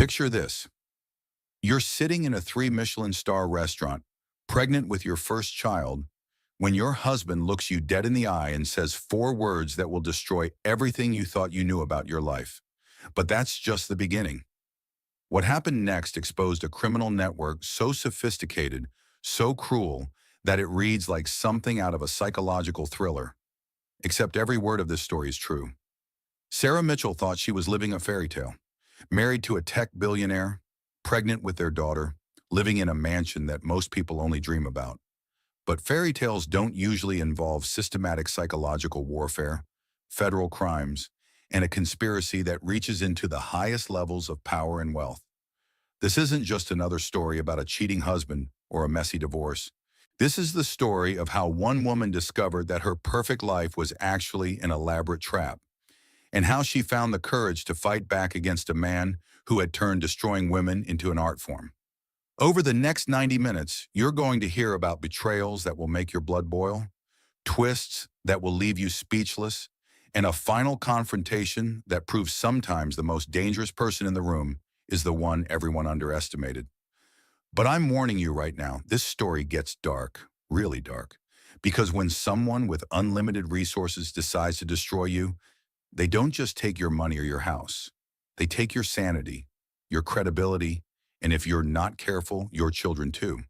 Picture this. You're sitting in a 3 Michelin-star restaurant, pregnant with your first child, when your husband looks you dead in the eye and says 4 words that will destroy everything you thought you knew about your life. But that's just the beginning. What happened next exposed a criminal network so sophisticated, so cruel, that it reads like something out of a psychological thriller. Except every word of this story is true. Sarah Mitchell thought she was living a fairy tale. Married to a tech billionaire, pregnant with their daughter, living in a mansion that most people only dream about. But fairy tales don't usually involve systematic psychological warfare, federal crimes, and a conspiracy that reaches into the highest levels of power and wealth. This isn't just another story about a cheating husband or a messy divorce. This is the story of how one woman discovered that her perfect life was actually an elaborate trap, and how she found the courage to fight back against a man who had turned destroying women into an art form. Over the next 90 minutes, you're going to hear about betrayals that will make your blood boil, twists that will leave you speechless, and a final confrontation that proves sometimes the most dangerous person in the room is the one everyone underestimated. But I'm warning you right now, this story gets dark, really dark, because when someone with unlimited resources decides to destroy you, they don't just take your money or your house. They take your sanity, your credibility, and if you're not careful, your children too.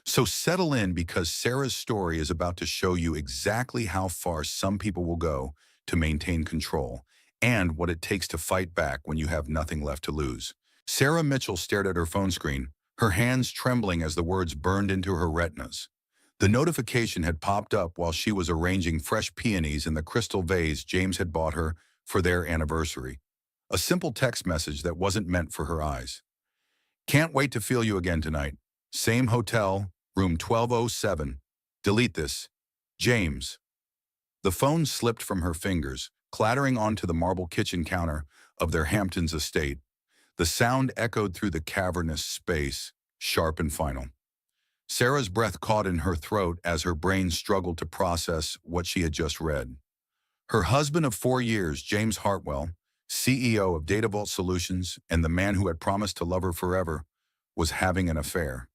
So settle in, because Sarah's story is about to show you exactly how far some people will go to maintain control, and what it takes to fight back when you have nothing left to lose. Sarah Mitchell stared at her phone screen, her hands trembling as the words burned into her retinas. The notification had popped up while she was arranging fresh peonies in the crystal vase James had bought her for their anniversary. A simple text message that wasn't meant for her eyes. Can't wait to feel you again tonight. Same hotel, room 1207. Delete this. James. The phone slipped from her fingers, clattering onto the marble kitchen counter of their Hamptons estate. The sound echoed through the cavernous space, sharp and final. Sarah's breath caught in her throat as her brain struggled to process what she had just read. Her husband of 4 years, James Hartwell, CEO of Data Vault Solutions and the man who had promised to love her forever, was having an affair.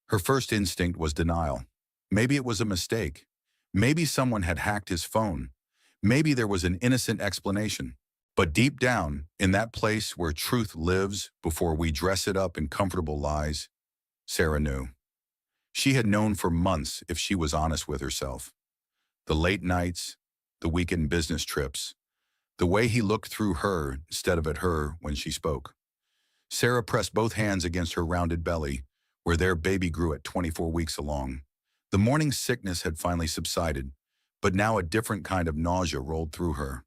Her first instinct was denial. Maybe it was a mistake. Maybe someone had hacked his phone. Maybe there was an innocent explanation. But deep down, in that place where truth lives before we dress it up in comfortable lies, Sarah knew. She had known for months if she was honest with herself. The late nights, the weekend business trips, the way he looked through her instead of at her when she spoke. Sarah pressed both hands against her rounded belly, where their baby grew at 24 weeks along. The morning sickness had finally subsided, but now a different kind of nausea rolled through her.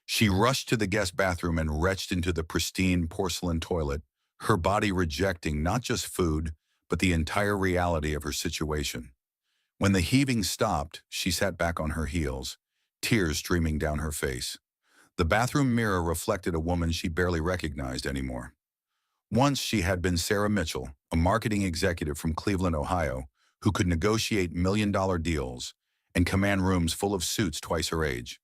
She rushed to the guest bathroom and retched into the pristine porcelain toilet, her body rejecting not just food, but the entire reality of her situation. When the heaving stopped, she sat back on her heels, tears streaming down her face. The bathroom mirror reflected a woman she barely recognized anymore. Once she had been Sarah Mitchell, a marketing executive from Cleveland, Ohio, who could negotiate million-dollar deals and command rooms full of suits twice her age.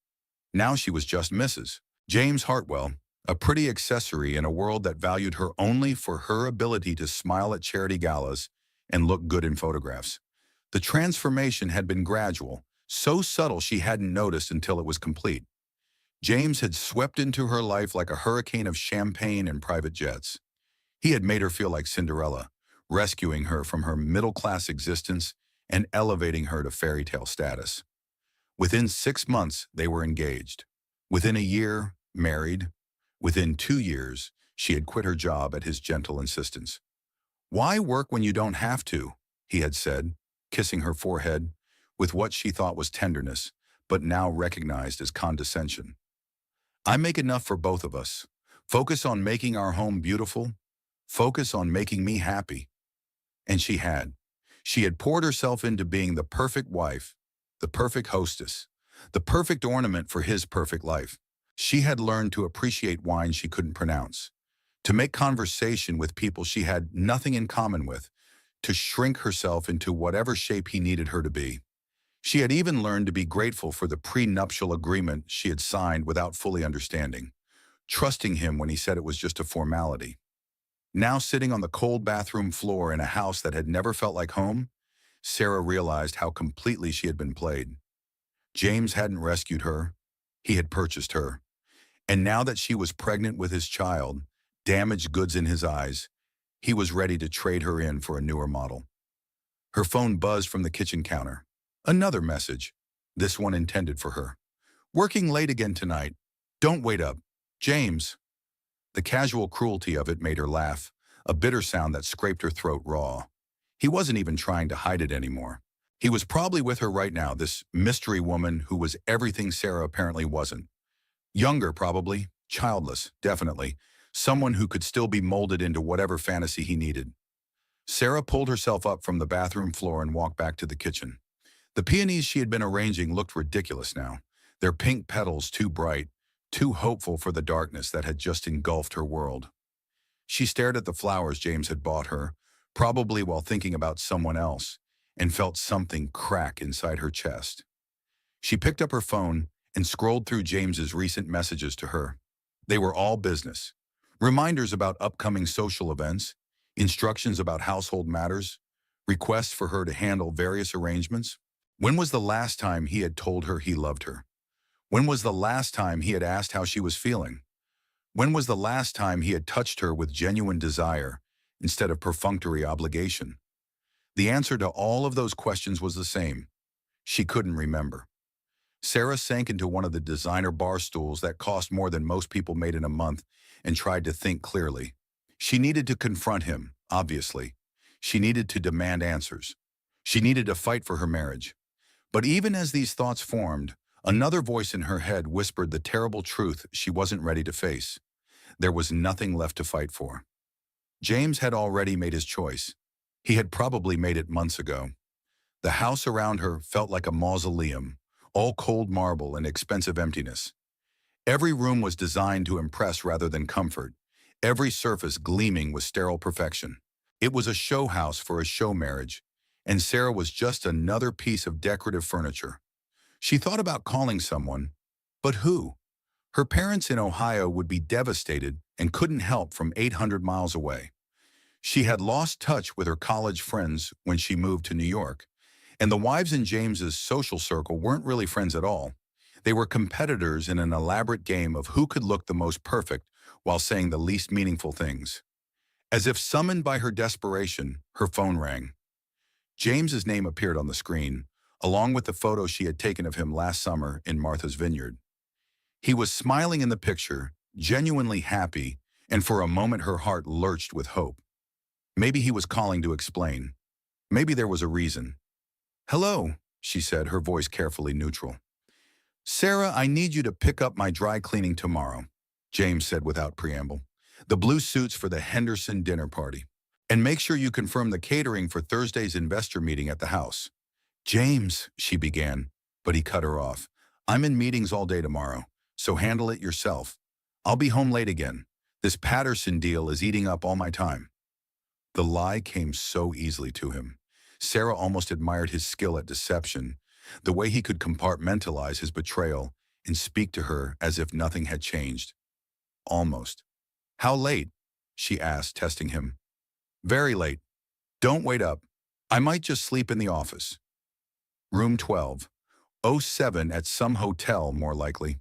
Now she was just Mrs. James Hartwell, a pretty accessory in a world that valued her only for her ability to smile at charity galas and look good in photographs. The transformation had been gradual, so subtle she hadn't noticed until it was complete. James had swept into her life like a hurricane of champagne and private jets. He had made her feel like Cinderella, rescuing her from her middle-class existence and elevating her to fairy tale status. Within 6 months, they were engaged. Within a year, married. Within 2 years, she had quit her job at his gentle insistence. "Why work when you don't have to?" he had said, kissing her forehead with what she thought was tenderness, but now recognized as condescension. "I make enough for both of us. Focus on making our home beautiful. Focus on making me happy." And she had. She had poured herself into being the perfect wife, the perfect hostess, the perfect ornament for his perfect life. She had learned to appreciate wine she couldn't pronounce, to make conversation with people she had nothing in common with, to shrink herself into whatever shape he needed her to be. She had even learned to be grateful for the prenuptial agreement she had signed without fully understanding, trusting him when he said it was just a formality. Now sitting on the cold bathroom floor in a house that had never felt like home, Sarah realized how completely she had been played. James hadn't rescued her. He had purchased her. And now that she was pregnant with his child, damaged goods in his eyes, he was ready to trade her in for a newer model. Her phone buzzed from the kitchen counter. Another message, this one intended for her. Working late again tonight. Don't wait up. James. The casual cruelty of it made her laugh, a bitter sound that scraped her throat raw. He wasn't even trying to hide it anymore. He was probably with her right now, this mystery woman who was everything Sarah apparently wasn't. Younger, probably. Childless, definitely. Someone who could still be molded into whatever fantasy he needed. Sarah pulled herself up from the bathroom floor and walked back to the kitchen. The peonies she had been arranging looked ridiculous now, their pink petals too bright, too hopeful for the darkness that had just engulfed her world. She stared at the flowers James had bought her, probably while thinking about someone else, and felt something crack inside her chest. She picked up her phone and scrolled through James's recent messages to her. They were all business. Reminders about upcoming social events, instructions about household matters, requests for her to handle various arrangements. When was the last time he had told her he loved her? When was the last time he had asked how she was feeling? When was the last time he had touched her with genuine desire instead of perfunctory obligation? The answer to all of those questions was the same. She couldn't remember. Sarah sank into one of the designer bar stools that cost more than most people made in a month and tried to think clearly. She needed to confront him, obviously. She needed to demand answers. She needed to fight for her marriage. But even as these thoughts formed, another voice in her head whispered the terrible truth she wasn't ready to face. There was nothing left to fight for. James had already made his choice. He had probably made it months ago. The house around her felt like a mausoleum, all cold marble and expensive emptiness. Every room was designed to impress rather than comfort, every surface gleaming with sterile perfection. It was a show house for a show marriage, and Sarah was just another piece of decorative furniture. She thought about calling someone, but who? Her parents in Ohio would be devastated and couldn't help from 800 miles away. She had lost touch with her college friends when she moved to New York, and the wives in James's social circle weren't really friends at all. They were competitors in an elaborate game of who could look the most perfect while saying the least meaningful things. As if summoned by her desperation, her phone rang. James's name appeared on the screen, along with the photo she had taken of him last summer in Martha's Vineyard. He was smiling in the picture, genuinely happy, and for a moment her heart lurched with hope. Maybe he was calling to explain. Maybe there was a reason. "Hello," she said, her voice carefully neutral. "Sarah, I need you to pick up my dry cleaning tomorrow," James said without preamble. "The blue suits for the Henderson dinner party. And make sure you confirm the catering for Thursday's investor meeting at the house." "James," she began, but he cut her off. "I'm in meetings all day tomorrow, so handle it yourself. I'll be home late again. This Patterson deal is eating up all my time." The lie came so easily to him. Sarah almost admired his skill at deception, the way he could compartmentalize his betrayal and speak to her as if nothing had changed. Almost. "How late?" she asked, testing him. "Very late. Don't wait up. I might just sleep in the office." Room 12. 07 at some hotel, more likely.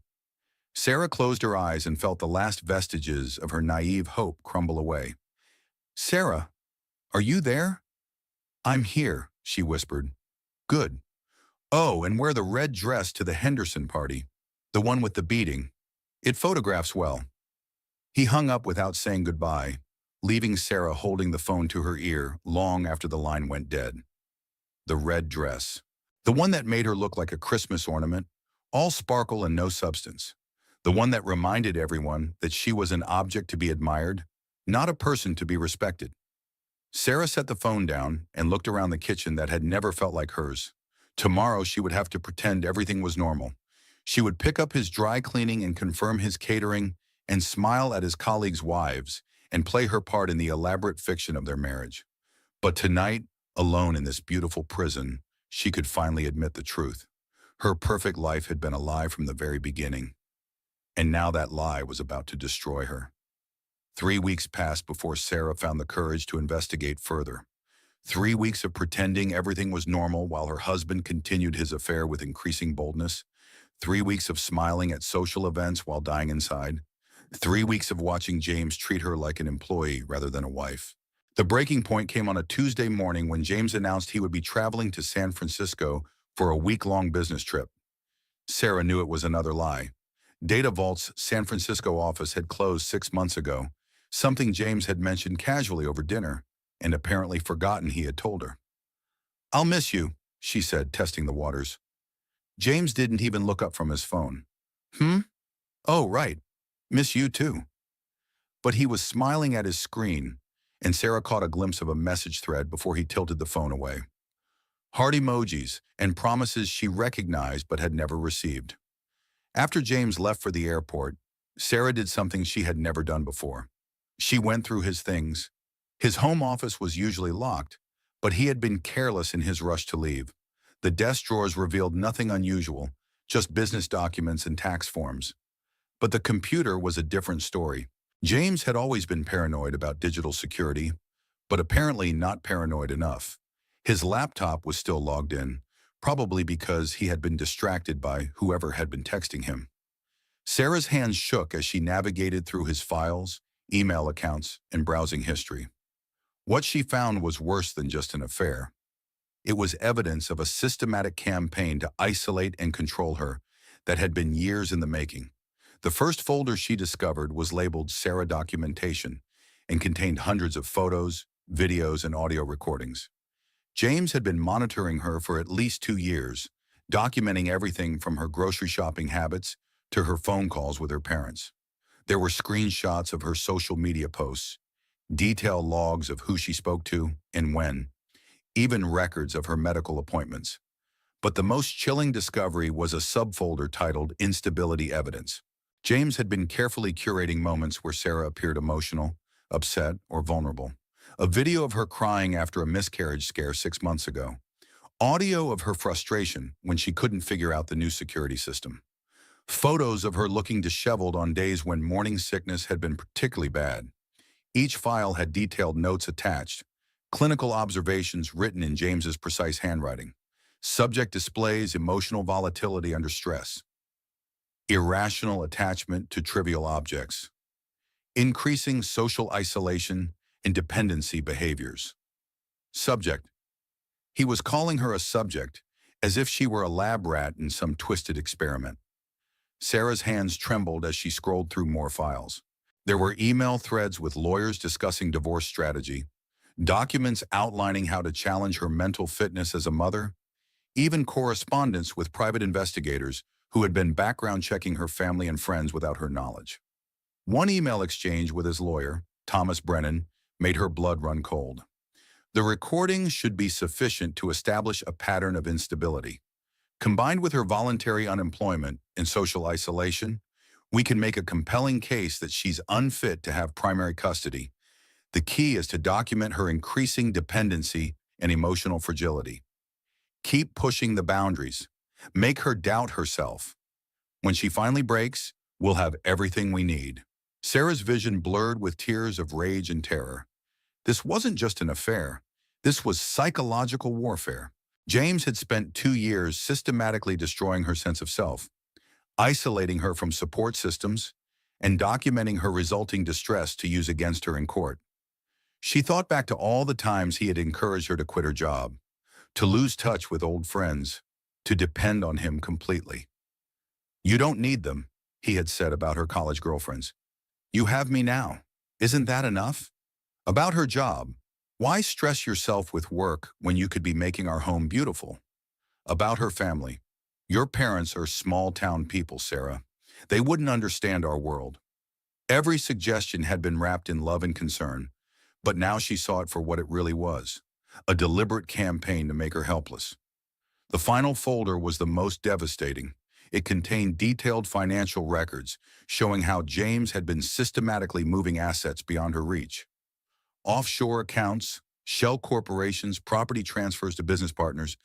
Sarah closed her eyes and felt the last vestiges of her naive hope crumble away. "Sarah, are you there?" "I'm here," she whispered. "Good. Oh, and wear the red dress to the Henderson party, the one with the beading. It photographs well." He hung up without saying goodbye, leaving Sarah holding the phone to her ear long after the line went dead. The red dress. The one that made her look like a Christmas ornament, all sparkle and no substance. The one that reminded everyone that she was an object to be admired, not a person to be respected. Sarah set the phone down and looked around the kitchen that had never felt like hers. Tomorrow she would have to pretend everything was normal. She would pick up his dry cleaning and confirm his catering and smile at his colleagues' wives and play her part in the elaborate fiction of their marriage. But tonight, alone in this beautiful prison, she could finally admit the truth. Her perfect life had been a lie from the very beginning. And now that lie was about to destroy her. 3 weeks passed before Sarah found the courage to investigate further. 3 weeks of pretending everything was normal while her husband continued his affair with increasing boldness. 3 weeks of smiling at social events while dying inside. 3 weeks of watching James treat her like an employee rather than a wife. The breaking point came on a Tuesday morning when James announced he would be traveling to San Francisco for a week-long business trip. Sarah knew it was another lie. Data Vault's San Francisco office had closed 6 months ago, something James had mentioned casually over dinner, and apparently forgotten he had told her. "I'll miss you," she said, testing the waters. James didn't even look up from his phone. "Hmm? Oh, right. Miss you too." But he was smiling at his screen, and Sarah caught a glimpse of a message thread before he tilted the phone away. Heart emojis and promises she recognized but had never received. After James left for the airport, Sarah did something she had never done before. She went through his things. His home office was usually locked, but he had been careless in his rush to leave. The desk drawers revealed nothing unusual, just business documents and tax forms. But the computer was a different story. James had always been paranoid about digital security, but apparently not paranoid enough. His laptop was still logged in, probably because he had been distracted by whoever had been texting him. Sarah's hands shook as she navigated through his files, email accounts, and browsing history. What she found was worse than just an affair. It was evidence of a systematic campaign to isolate and control her that had been years in the making. The first folder she discovered was labeled Sarah Documentation and contained hundreds of photos, videos, and audio recordings. James had been monitoring her for at least 2 years, documenting everything from her grocery shopping habits to her phone calls with her parents. There were screenshots of her social media posts, detailed logs of who she spoke to and when, even records of her medical appointments. But the most chilling discovery was a subfolder titled Instability Evidence. James had been carefully curating moments where Sarah appeared emotional, upset, or vulnerable. A video of her crying after a miscarriage scare 6 months ago. Audio of her frustration when she couldn't figure out the new security system. Photos of her looking disheveled on days when morning sickness had been particularly bad. Each file had detailed notes attached, clinical observations written in James's precise handwriting. Subject displays emotional volatility under stress. Irrational attachment to trivial objects. Increasing social isolation and dependency behaviors. Subject. He was calling her a subject, as if she were a lab rat in some twisted experiment. Sarah's hands trembled as she scrolled through more files. There were email threads with lawyers discussing divorce strategy, documents outlining how to challenge her mental fitness as a mother, even correspondence with private investigators who had been background checking her family and friends without her knowledge. One email exchange with his lawyer, Thomas Brennan, made her blood run cold. The recording should be sufficient to establish a pattern of instability. Combined with her voluntary unemployment and social isolation, we can make a compelling case that she's unfit to have primary custody. The key is to document her increasing dependency and emotional fragility. Keep pushing the boundaries. Make her doubt herself. When she finally breaks, we'll have everything we need. Sarah's vision blurred with tears of rage and terror. This wasn't just an affair. This was psychological warfare. James had spent 2 years systematically destroying her sense of self, isolating her from support systems, and documenting her resulting distress to use against her in court. She thought back to all the times he had encouraged her to quit her job, to lose touch with old friends, to depend on him completely. "You don't need them," he had said about her college girlfriends. "You have me now. Isn't that enough?" About her job, "Why stress yourself with work when you could be making our home beautiful?" About her family, "Your parents are small-town people, Sarah. They wouldn't understand our world." Every suggestion had been wrapped in love and concern, but now she saw it for what it really was, a deliberate campaign to make her helpless. The final folder was the most devastating. It contained detailed financial records showing how James had been systematically moving assets beyond her reach. Offshore accounts, shell corporations, property transfers to business partners.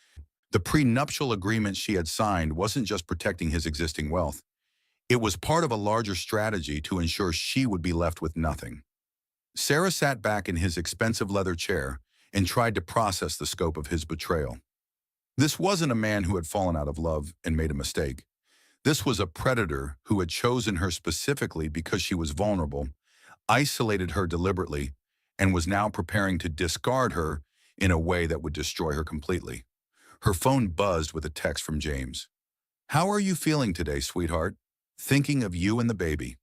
The prenuptial agreement she had signed wasn't just protecting his existing wealth. It was part of a larger strategy to ensure she would be left with nothing. Sarah sat back in his expensive leather chair and tried to process the scope of his betrayal. This wasn't a man who had fallen out of love and made a mistake. This was a predator who had chosen her specifically because she was vulnerable, isolated her deliberately, and was now preparing to discard her in a way that would destroy her completely. Her phone buzzed with a text from James. "How are you feeling today, sweetheart? Thinking of you and the baby."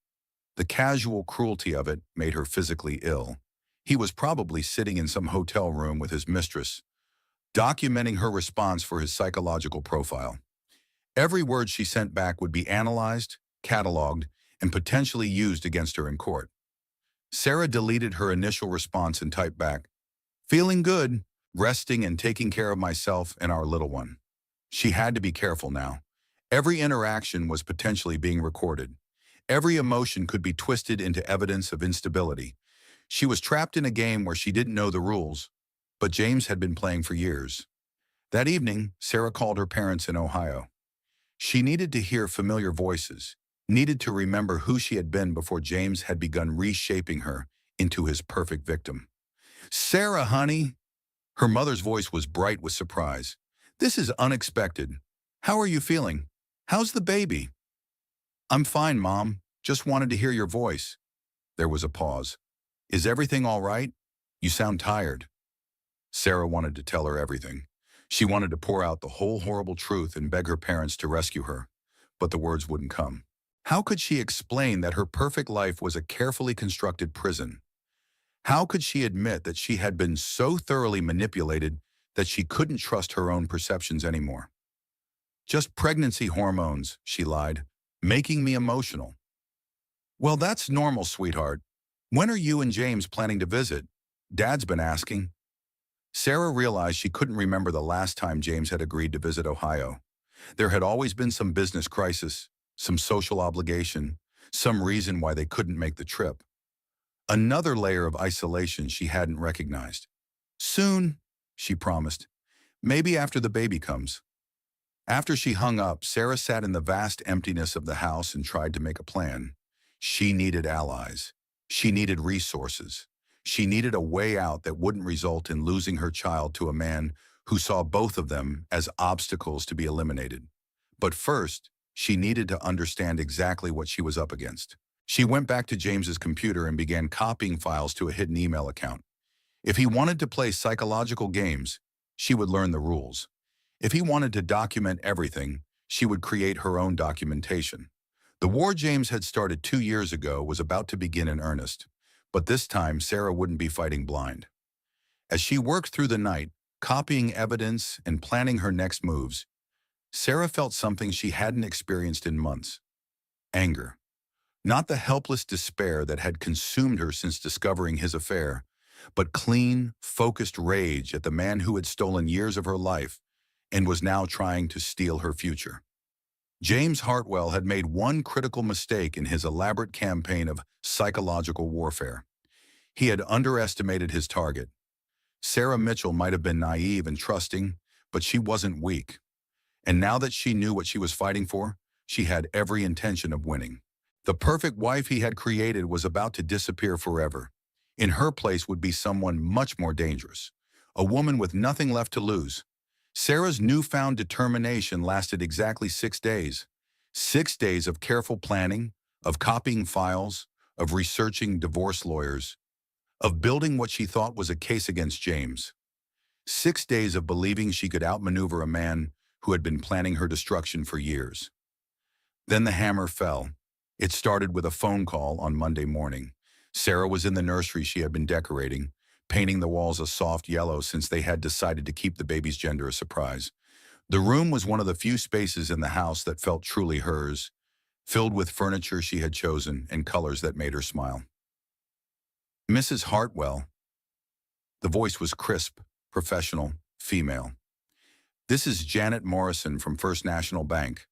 The casual cruelty of it made her physically ill. He was probably sitting in some hotel room with his mistress, documenting her response for his psychological profile. Every word she sent back would be analyzed, cataloged, and potentially used against her in court. Sarah deleted her initial response and typed back, "Feeling good, resting and taking care of myself and our little one." She had to be careful now. Every interaction was potentially being recorded. Every emotion could be twisted into evidence of instability. She was trapped in a game where she didn't know the rules, but James had been playing for years. That evening, Sarah called her parents in Ohio. She needed to hear familiar voices, needed to remember who she had been before James had begun reshaping her into his perfect victim. "Sarah, honey." Her mother's voice was bright with surprise. "This is unexpected. How are you feeling? How's the baby?" "I'm fine, Mom. Just wanted to hear your voice." There was a pause. "Is everything all right? You sound tired." Sarah wanted to tell her everything. She wanted to pour out the whole horrible truth and beg her parents to rescue her, but the words wouldn't come. How could she explain that her perfect life was a carefully constructed prison? How could she admit that she had been so thoroughly manipulated that she couldn't trust her own perceptions anymore? "Just pregnancy hormones," she lied, "making me emotional." "Well, that's normal, sweetheart. When are you and James planning to visit? Dad's been asking." Sarah realized she couldn't remember the last time James had agreed to visit Ohio. There had always been some business crisis, some social obligation, some reason why they couldn't make the trip. Another layer of isolation she hadn't recognized. "Soon," she promised. "Maybe after the baby comes." After she hung up, Sarah sat in the vast emptiness of the house and tried to make a plan. She needed allies. She needed resources. She needed a way out that wouldn't result in losing her child to a man who saw both of them as obstacles to be eliminated. But first, she needed to understand exactly what she was up against. She went back to James's computer and began copying files to a hidden email account. If he wanted to play psychological games, she would learn the rules. If he wanted to document everything, she would create her own documentation. The war James had started 2 years ago was about to begin in earnest, but this time Sarah wouldn't be fighting blind. As she worked through the night, copying evidence and planning her next moves, Sarah felt something she hadn't experienced in months: anger. Not the helpless despair that had consumed her since discovering his affair, but clean, focused rage at the man who had stolen years of her life and was now trying to steal her future. James Hartwell had made one critical mistake in his elaborate campaign of psychological warfare. He had underestimated his target. Sarah Mitchell might have been naive and trusting, but she wasn't weak. And now that she knew what she was fighting for, she had every intention of winning. The perfect wife he had created was about to disappear forever. In her place would be someone much more dangerous, a woman with nothing left to lose. Sarah's newfound determination lasted exactly 6 days. 6 days of careful planning, of copying files, of researching divorce lawyers, of building what she thought was a case against James. 6 days of believing she could outmaneuver a man who had been planning her destruction for years. Then the hammer fell. It started with a phone call on Monday morning. Sarah was in the nursery she had been decorating, painting the walls a soft yellow since they had decided to keep the baby's gender a surprise. The room was one of the few spaces in the house that felt truly hers, filled with furniture she had chosen and colors that made her smile. "Mrs. Hartwell." The voice was crisp, professional, female. "This is Janet Morrison from First National Bank.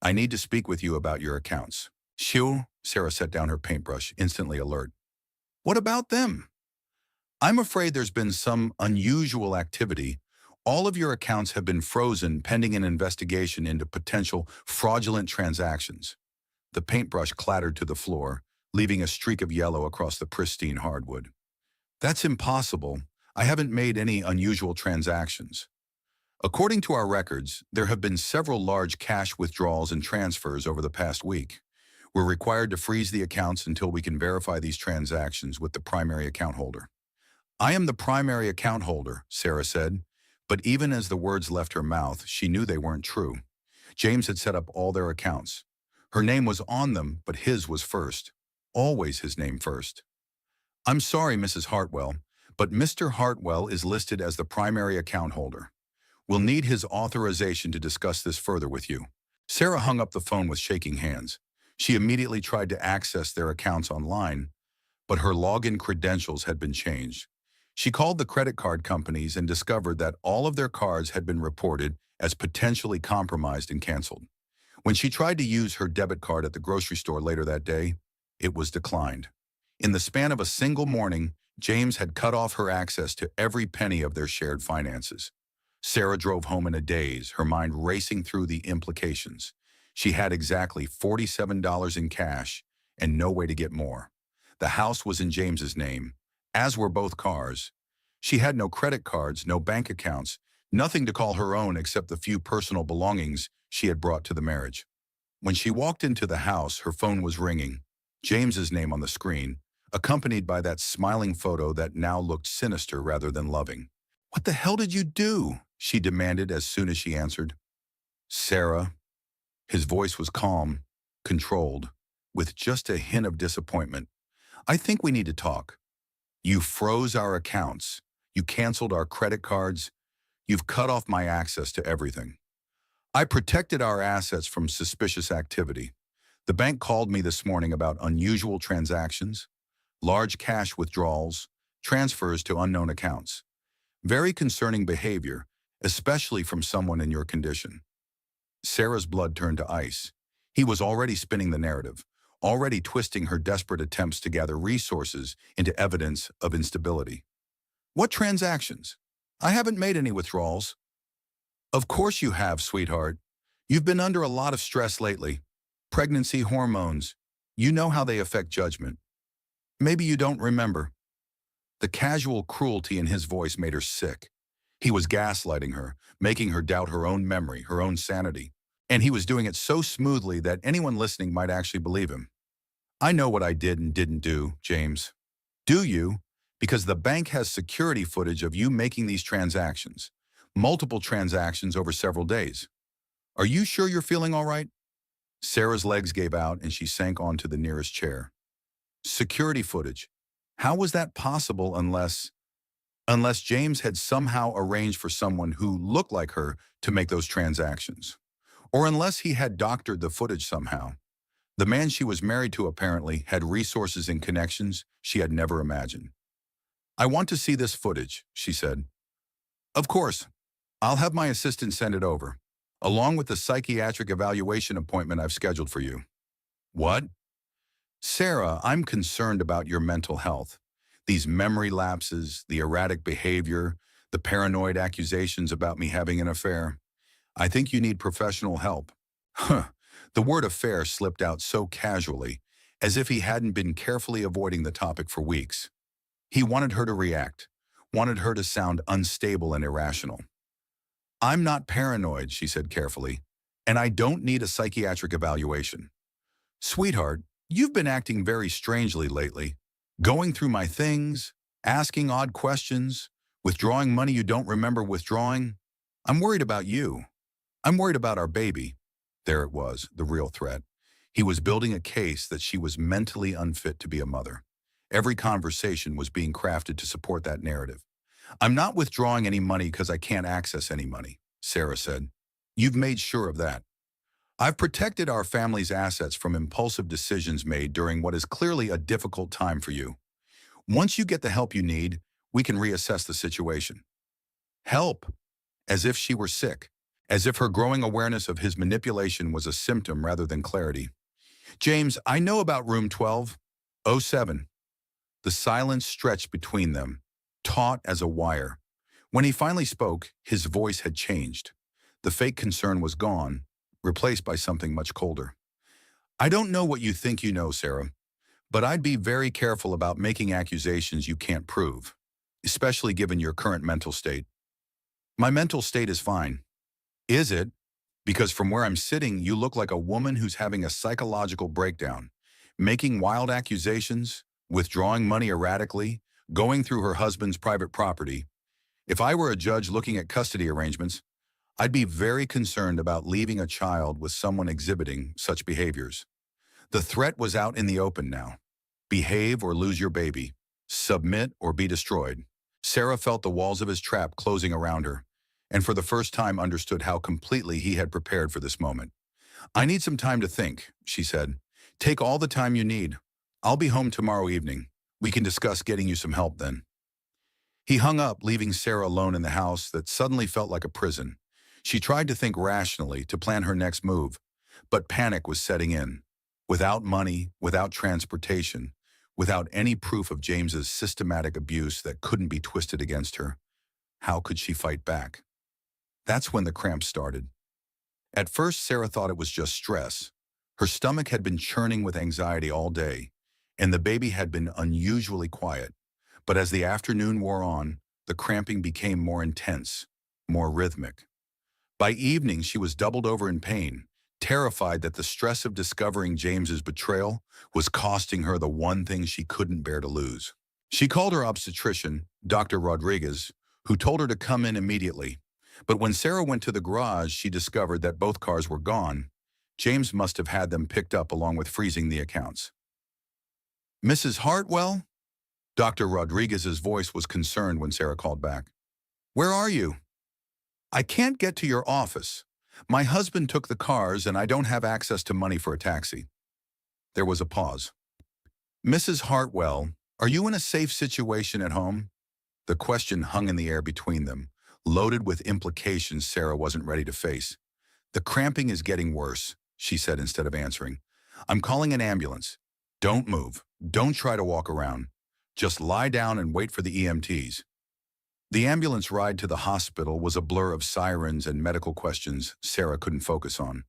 I need to speak with you about your accounts." "Shoo," Sarah set down her paintbrush, instantly alert. "What about them?" "I'm afraid there's been some unusual activity. All of your accounts have been frozen pending an investigation into potential fraudulent transactions." The paintbrush clattered to the floor, leaving a streak of yellow across the pristine hardwood. That's impossible. I haven't made any unusual transactions. According to our records, there have been several large cash withdrawals and transfers over the past week. We're required to freeze the accounts until we can verify these transactions with the primary account holder. I am the primary account holder, Sarah said, but even as the words left her mouth, she knew they weren't true. James had set up all their accounts. Her name was on them, but his was first. Always his name first. I'm sorry, Mrs. Hartwell, but Mr. Hartwell is listed as the primary account holder. We'll need his authorization to discuss this further with you. Sarah hung up the phone with shaking hands. She immediately tried to access their accounts online, but her login credentials had been changed. She called the credit card companies and discovered that all of their cards had been reported as potentially compromised and canceled. When she tried to use her debit card at the grocery store later that day, it was declined. In the span of a single morning, James had cut off her access to every penny of their shared finances. Sarah drove home in a daze, her mind racing through the implications. She had exactly $47 in cash and no way to get more. The house was in James's name, as were both cars. She had no credit cards, no bank accounts, nothing to call her own except the few personal belongings she had brought to the marriage. When she walked into the house, her phone was ringing, James's name on the screen, accompanied by that smiling photo that now looked sinister rather than loving. "What the hell did you do?" she demanded as soon as she answered. "Sarah." His voice was calm, controlled, with just a hint of disappointment. "I think we need to talk. You froze our accounts. You canceled our credit cards. You've cut off my access to everything. I protected our assets from suspicious activity. The bank called me this morning about unusual transactions, large cash withdrawals, transfers to unknown accounts. Very concerning behavior, especially from someone in your condition." Sarah's blood turned to ice. He was already spinning the narrative, already twisting her desperate attempts to gather resources into evidence of instability. "What transactions? I haven't made any withdrawals." "Of course you have, sweetheart. You've been under a lot of stress lately. Pregnancy hormones. You know how they affect judgment. Maybe you don't remember." The casual cruelty in his voice made her sick. He was gaslighting her, making her doubt her own memory, her own sanity. And he was doing it so smoothly that anyone listening might actually believe him. "I know what I did and didn't do, James." "Do you?" "Because the bank has security footage of you making these transactions. Multiple transactions over several days. Are you sure you're feeling all right?" Sarah's legs gave out and she sank onto the nearest chair. Security footage. How was that possible unless James had somehow arranged for someone who looked like her to make those transactions? Or unless he had doctored the footage somehow. The man she was married to apparently had resources and connections she had never imagined. "I want to see this footage," she said. "Of course. I'll have my assistant send it over, along with the psychiatric evaluation appointment I've scheduled for you." "What?" "Sarah, I'm concerned about your mental health. These memory lapses, the erratic behavior, the paranoid accusations about me having an affair. I think you need professional help." Huh. The word affair slipped out so casually, as if he hadn't been carefully avoiding the topic for weeks. He wanted her to react, wanted her to sound unstable and irrational. "I'm not paranoid," she said carefully, "and I don't need a psychiatric evaluation." "Sweetheart, you've been acting very strangely lately. Going through my things, asking odd questions, withdrawing money you don't remember withdrawing. I'm worried about you. I'm worried about our baby." There it was, the real threat. He was building a case that she was mentally unfit to be a mother. Every conversation was being crafted to support that narrative. "I'm not withdrawing any money because I can't access any money," Sarah said. "You've made sure of that. I've protected our family's assets from impulsive decisions made during what is clearly a difficult time for you. Once you get the help you need, we can reassess the situation." Help? As if she were sick. As if her growing awareness of his manipulation was a symptom rather than clarity. "James, I know about room 1207. The silence stretched between them, taut as a wire. When he finally spoke, his voice had changed. The fake concern was gone, replaced by something much colder. "I don't know what you think you know, Sarah, But I'd be very careful about making accusations you can't prove, especially given your current mental state. My mental state is fine. Is it? Because from where I'm sitting, you look like a woman who's having a psychological breakdown, making wild accusations, withdrawing money erratically, going through her husband's private property. If I were a judge looking at custody arrangements, I'd be very concerned about leaving a child with someone exhibiting such behaviors. The threat was out in the open now. Behave or lose your baby. Submit or be destroyed. Sarah felt the walls of his trap closing around her, and for the first time understood how completely he had prepared for this moment. I need some time to think, she said. Take all the time you need. I'll be home tomorrow evening. We can discuss getting you some help then. He hung up, leaving Sarah alone in the house that suddenly felt like a prison. She tried to think rationally, to plan her next move, but panic was setting in. Without money, without transportation, without any proof of James's systematic abuse that couldn't be twisted against her, how could she fight back? That's when the cramps started. At first, Sarah thought it was just stress. Her stomach had been churning with anxiety all day, and the baby had been unusually quiet. But as the afternoon wore on, the cramping became more intense, more rhythmic. By evening, she was doubled over in pain, terrified that the stress of discovering James's betrayal was costing her the one thing she couldn't bear to lose. She called her obstetrician, Dr. Rodriguez, who told her to come in immediately. But when Sarah went to the garage, she discovered that both cars were gone. James must have had them picked up along with freezing the accounts. Mrs. Hartwell? Dr. Rodriguez's voice was concerned when Sarah called back. Where are you? I can't get to your office. My husband took the cars and I don't have access to money for a taxi. There was a pause. Mrs. Hartwell, are you in a safe situation at home? The question hung in the air between them, loaded with implications Sarah wasn't ready to face. The cramping is getting worse, she said instead of answering. I'm calling an ambulance. Don't move. Don't try to walk around. Just lie down and wait for the EMTs. The ambulance ride to the hospital was a blur of sirens and medical questions Sarah couldn't focus on.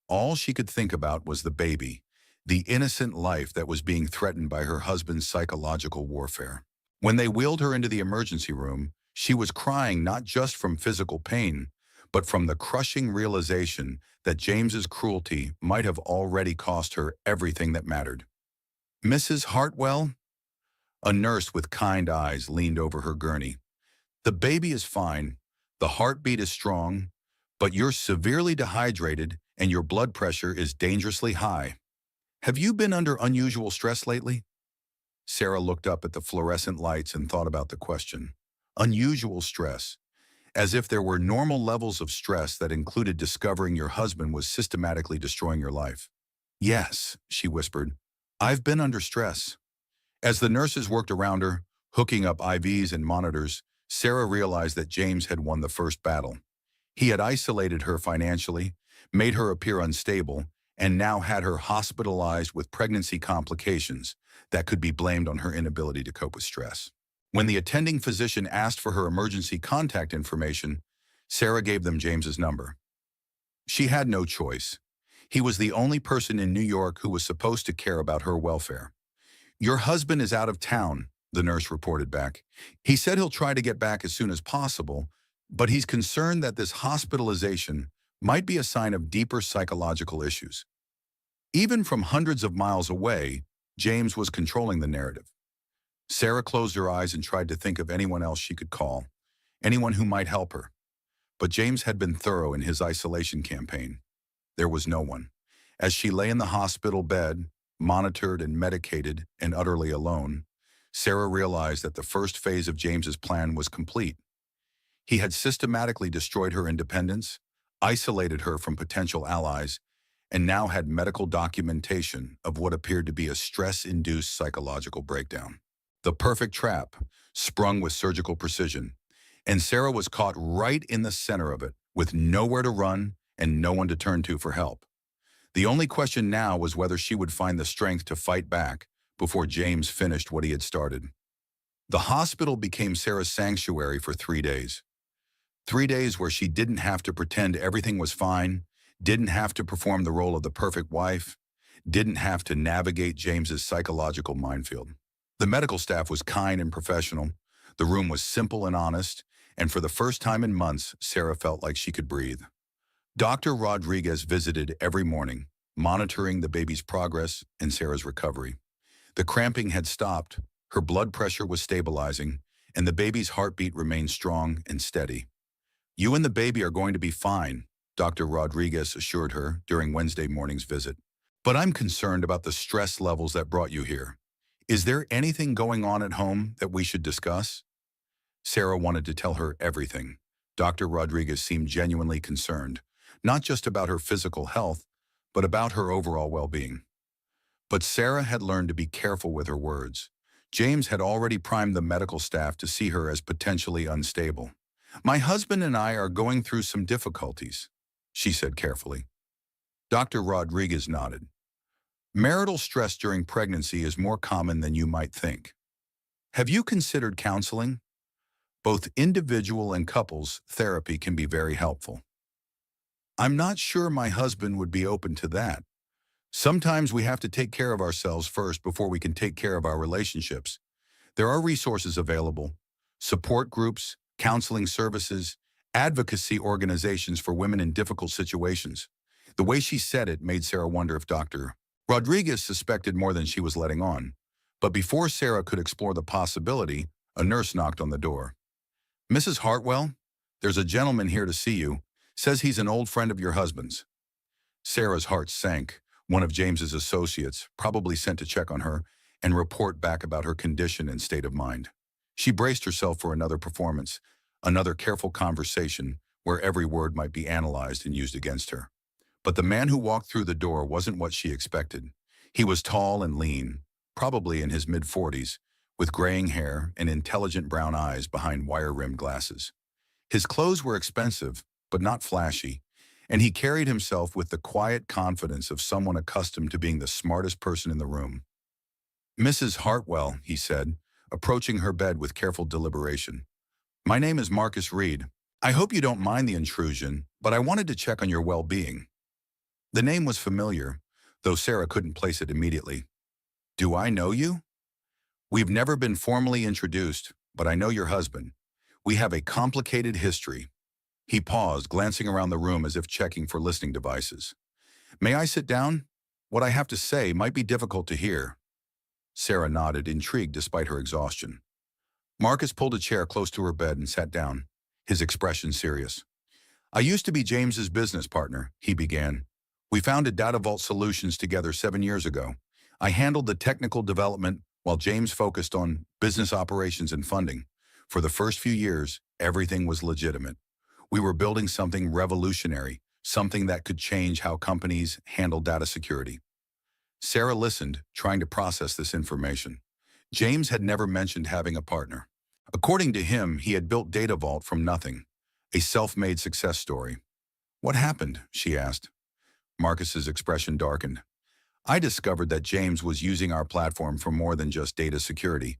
All she could think about was the baby, the innocent life that was being threatened by her husband's psychological warfare. When they wheeled her into the emergency room, she was crying not just from physical pain, but from the crushing realization that James's cruelty might have already cost her everything that mattered. Mrs. Hartwell? A nurse with kind eyes leaned over her gurney. The baby is fine, the heartbeat is strong, but you're severely dehydrated and your blood pressure is dangerously high. Have you been under unusual stress lately? Sarah looked up at the fluorescent lights and thought about the question. Unusual stress, as if there were normal levels of stress that included discovering your husband was systematically destroying your life. Yes, she whispered, I've been under stress. As the nurses worked around her, hooking up IVs and monitors, Sarah realized that James had won the first battle. He had isolated her financially, made her appear unstable, and now had her hospitalized with pregnancy complications that could be blamed on her inability to cope with stress. When the attending physician asked for her emergency contact information, Sarah gave them James's number. She had no choice. He was the only person in New York who was supposed to care about her welfare. Your husband is out of town, the nurse reported back. He said he'll try to get back as soon as possible, but he's concerned that this hospitalization might be a sign of deeper psychological issues. Even from hundreds of miles away, James was controlling the narrative. Sarah closed her eyes and tried to think of anyone else she could call, anyone who might help her. But James had been thorough in his isolation campaign. There was no one. As she lay in the hospital bed, monitored and medicated and utterly alone, Sarah realized that the first phase of James's plan was complete. He had systematically destroyed her independence, isolated her from potential allies, and now had medical documentation of what appeared to be a stress-induced psychological breakdown. The perfect trap, sprung with surgical precision, and Sarah was caught right in the center of it, with nowhere to run and no one to turn to for help. The only question now was whether she would find the strength to fight back before James finished what he had started. The hospital became Sarah's sanctuary for 3 days. 3 days where she didn't have to pretend everything was fine, didn't have to perform the role of the perfect wife, didn't have to navigate James's psychological minefield. The medical staff was kind and professional. The room was simple and honest, and for the first time in months, Sarah felt like she could breathe. Dr. Rodriguez visited every morning, monitoring the baby's progress and Sarah's recovery. The cramping had stopped, her blood pressure was stabilizing, and the baby's heartbeat remained strong and steady. "You and the baby are going to be fine," Dr. Rodriguez assured her during Wednesday morning's visit. "But I'm concerned about the stress levels that brought you here. Is there anything going on at home that we should discuss?" Sarah wanted to tell her everything. Dr. Rodriguez seemed genuinely concerned, not just about her physical health, but about her overall well-being. But Sarah had learned to be careful with her words. James had already primed the medical staff to see her as potentially unstable. "My husband and I are going through some difficulties," she said carefully. Dr. Rodriguez nodded. "Marital stress during pregnancy is more common than you might think. Have you considered counseling? Both individual and couples therapy can be very helpful." "I'm not sure my husband would be open to that. Sometimes we have to take care of ourselves first before we can take care of our relationships. There are resources available: support groups, counseling services, advocacy organizations for women in difficult situations." The way she said it made Sarah wonder if Dr. Rodriguez suspected more than she was letting on. But before Sarah could explore the possibility, a nurse knocked on the door. "Mrs. Hartwell, there's a gentleman here to see you. Says he's an old friend of your husband's." Sarah's heart sank. One of James's associates, probably sent to check on her and report back about her condition and state of mind. She braced herself for another performance, another careful conversation where every word might be analyzed and used against her. But the man who walked through the door wasn't what she expected. He was tall and lean, probably in his mid-40s, with graying hair and intelligent brown eyes behind wire-rimmed glasses. His clothes were expensive, but not flashy, and he carried himself with the quiet confidence of someone accustomed to being the smartest person in the room. "Mrs. Hartwell," he said, approaching her bed with careful deliberation. "My name is Marcus Reed. I hope you don't mind the intrusion, but I wanted to check on your well-being." The name was familiar, though Sarah couldn't place it immediately. "Do I know you?" "We've never been formally introduced, but I know your husband. We have a complicated history." He paused, glancing around the room as if checking for listening devices. "May I sit down? What I have to say might be difficult to hear." Sarah nodded, intrigued despite her exhaustion. Marcus pulled a chair close to her bed and sat down, his expression serious. "I used to be James's business partner," he began. "We founded Data Vault Solutions together 7 years ago. I handled the technical development while James focused on business operations and funding. For the first few years, everything was legitimate. We were building something revolutionary, something that could change how companies handle data security." Sarah listened, trying to process this information. James had never mentioned having a partner. According to him, he had built Data Vault from nothing, a self-made success story. "What happened?" she asked. Marcus's expression darkened. "I discovered that James was using our platform for more than just data security.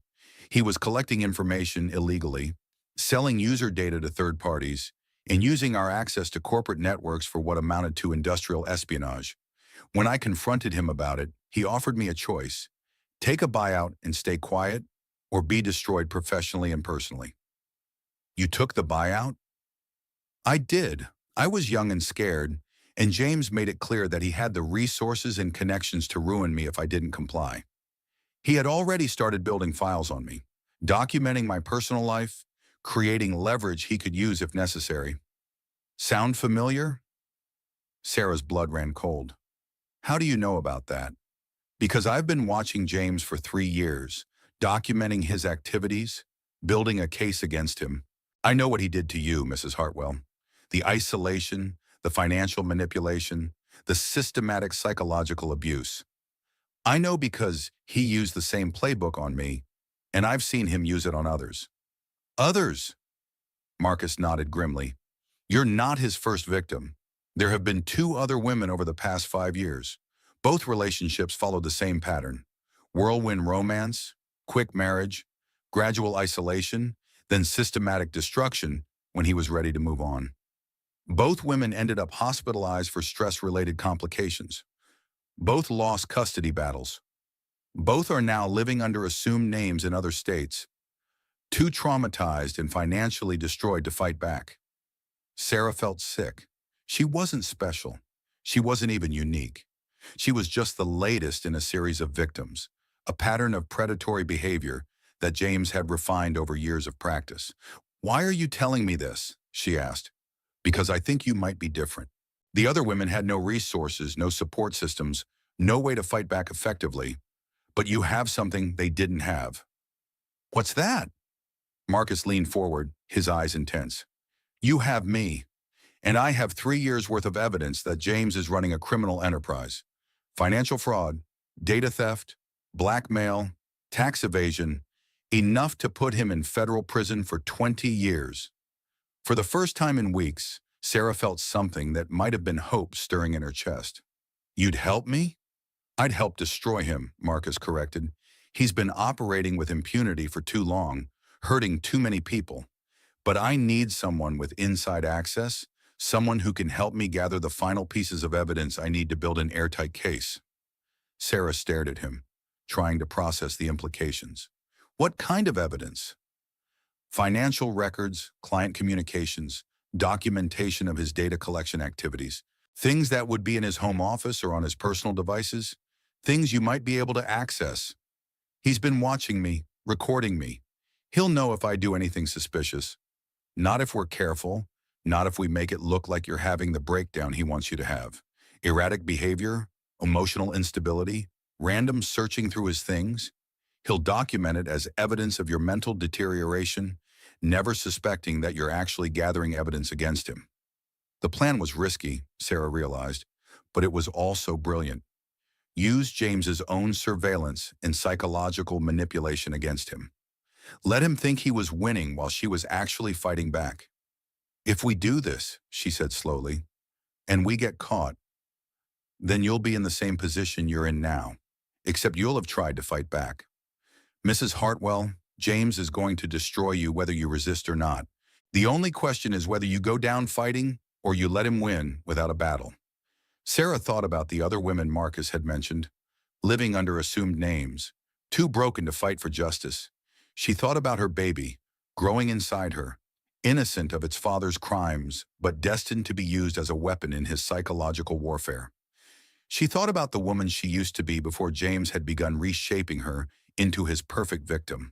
He was collecting information illegally, selling user data to third parties, and using our access to corporate networks for what amounted to industrial espionage. When I confronted him about it, he offered me a choice: take a buyout and stay quiet, or be destroyed professionally and personally." "You took the buyout?" "I did. I was young and scared, and James made it clear that he had the resources and connections to ruin me if I didn't comply. He had already started building files on me, documenting my personal life, creating leverage he could use if necessary." "Sound familiar?" Sarah's blood ran cold. "How do you know about that?" "Because I've been watching James for 3 years, documenting his activities, building a case against him. I know what he did to you, Mrs. Hartwell. The isolation, the financial manipulation, the systematic psychological abuse. I know because he used the same playbook on me, and I've seen him use it on others." "Others?" Marcus nodded grimly. "You're not his first victim. There have been 2 other women over the past 5 years. Both relationships followed the same pattern: whirlwind romance, quick marriage, gradual isolation, then systematic destruction when he was ready to move on. Both women ended up hospitalized for stress-related complications. Both lost custody battles. Both are now living under assumed names in other states, too traumatized and financially destroyed to fight back. Sarah felt sick. She wasn't special. She wasn't even unique. She was just the latest in a series of victims, a pattern of predatory behavior that James had refined over years of practice. "Why are you telling me this?" she asked. "Because I think you might be different." The other women had no resources, no support systems, no way to fight back effectively, but you have something they didn't have. "What's that?" Marcus leaned forward, his eyes intense. "You have me, and I have 3 years' worth of evidence that James is running a criminal enterprise. Financial fraud, data theft, blackmail, tax evasion, enough to put him in federal prison for 20 years. For the first time in weeks, Sarah felt something that might have been hope stirring in her chest. "You'd help me?" "I'd help destroy him," Marcus corrected. "He's been operating with impunity for too long, hurting too many people. But I need someone with inside access, someone who can help me gather the final pieces of evidence I need to build an airtight case." Sarah stared at him, trying to process the implications. "What kind of evidence?" "Financial records, client communications, documentation of his data collection activities, things that would be in his home office or on his personal devices, things you might be able to access. He's been watching me, recording me. He'll know if I do anything suspicious. Not if we're careful, not if we make it look like you're having the breakdown he wants you to have. Erratic behavior, emotional instability, random searching through his things. He'll document it as evidence of your mental deterioration, never suspecting that you're actually gathering evidence against him." The plan was risky, Sarah realized, but it was also brilliant. Use James's own surveillance and psychological manipulation against him. Let him think he was winning while she was actually fighting back. "If we do this," she said slowly, "and we get caught, then you'll be in the same position you're in now, except you'll have tried to fight back. Mrs. Hartwell, James is going to destroy you whether you resist or not. The only question is whether you go down fighting or you let him win without a battle." Sarah thought about the other women Marcus had mentioned, living under assumed names, too broken to fight for justice. She thought about her baby, growing inside her, innocent of its father's crimes, but destined to be used as a weapon in his psychological warfare. She thought about the woman she used to be before James had begun reshaping her into his perfect victim.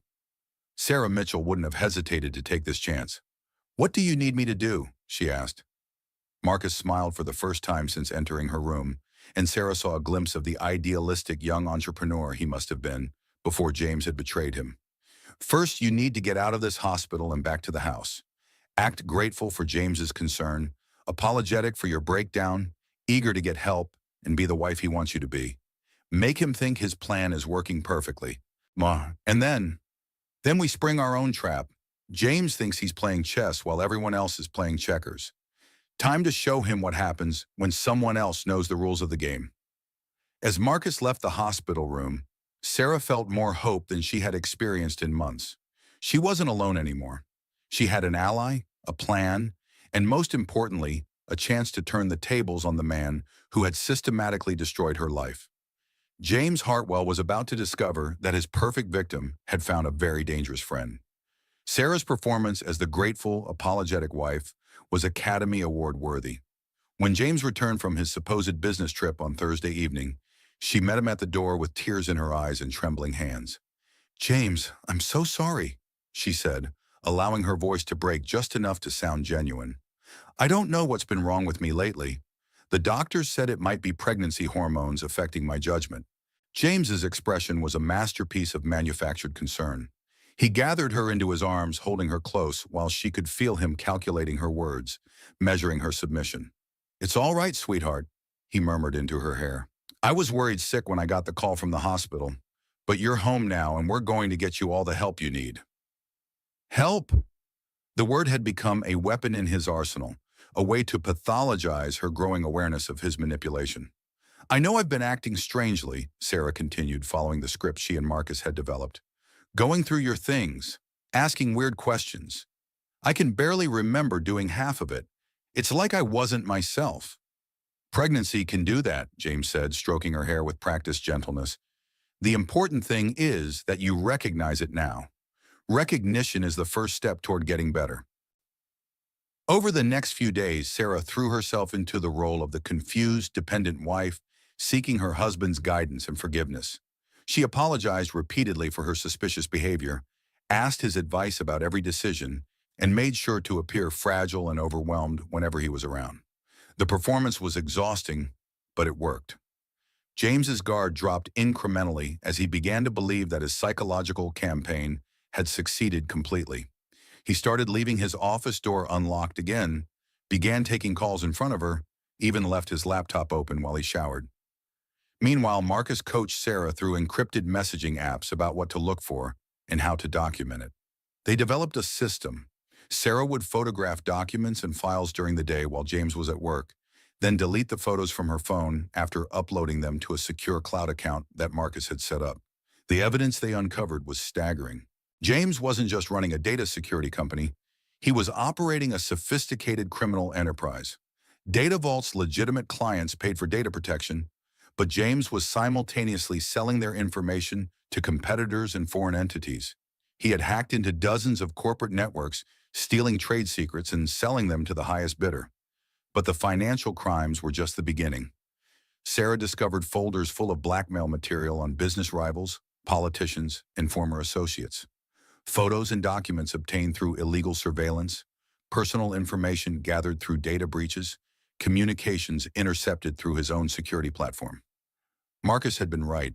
Sarah Mitchell wouldn't have hesitated to take this chance. "What do you need me to do?" she asked. Marcus smiled for the first time since entering her room, and Sarah saw a glimpse of the idealistic young entrepreneur he must have been before James had betrayed him. "First, you need to get out of this hospital and back to the house. Act grateful for James's concern, apologetic for your breakdown, eager to get help, and be the wife he wants you to be. Make him think his plan is working perfectly. And then we spring our own trap. James thinks he's playing chess while everyone else is playing checkers. Time to show him what happens when someone else knows the rules of the game." As Marcus left the hospital room, Sarah felt more hope than she had experienced in months. She wasn't alone anymore. She had an ally, a plan, and most importantly, a chance to turn the tables on the man who had systematically destroyed her life. James Hartwell was about to discover that his perfect victim had found a very dangerous friend. Sarah's performance as the grateful, apologetic wife was Academy Award worthy. When James returned from his supposed business trip on Thursday evening, she met him at the door with tears in her eyes and trembling hands. "James, I'm so sorry," she said, allowing her voice to break just enough to sound genuine. "I don't know what's been wrong with me lately. The doctors said it might be pregnancy hormones affecting my judgment." James's expression was a masterpiece of manufactured concern. He gathered her into his arms, holding her close while she could feel him calculating her words, measuring her submission. "It's all right, sweetheart," he murmured into her hair. "I was worried sick when I got the call from the hospital, but you're home now and we're going to get you all the help you need." Help! The word had become a weapon in his arsenal, a way to pathologize her growing awareness of his manipulation. "I know I've been acting strangely," Sarah continued, following the script she and Marcus had developed. "Going through your things, asking weird questions. I can barely remember doing half of it. It's like I wasn't myself." Pregnancy can do that, James said, stroking her hair with practiced gentleness. The important thing is that you recognize it now. Recognition is the first step toward getting better. Over the next few days, Sarah threw herself into the role of the confused, dependent wife, seeking her husband's guidance and forgiveness. She apologized repeatedly for her suspicious behavior, asked his advice about every decision, and made sure to appear fragile and overwhelmed whenever he was around. The performance was exhausting, but it worked. James's guard dropped incrementally as he began to believe that his psychological campaign had succeeded completely. He started leaving his office door unlocked again, began taking calls in front of her, even left his laptop open while he showered. Meanwhile, Marcus coached Sarah through encrypted messaging apps about what to look for and how to document it. They developed a system. Sarah would photograph documents and files during the day while James was at work, then delete the photos from her phone after uploading them to a secure cloud account that Marcus had set up. The evidence they uncovered was staggering. James wasn't just running a data security company, he was operating a sophisticated criminal enterprise. Data Vault's legitimate clients paid for data protection, but James was simultaneously selling their information to competitors and foreign entities. He had hacked into dozens of corporate networks, stealing trade secrets and selling them to the highest bidder. But the financial crimes were just the beginning. Sarah discovered folders full of blackmail material on business rivals, politicians, and former associates. Photos and documents obtained through illegal surveillance, personal information gathered through data breaches, communications intercepted through his own security platform. Marcus had been right.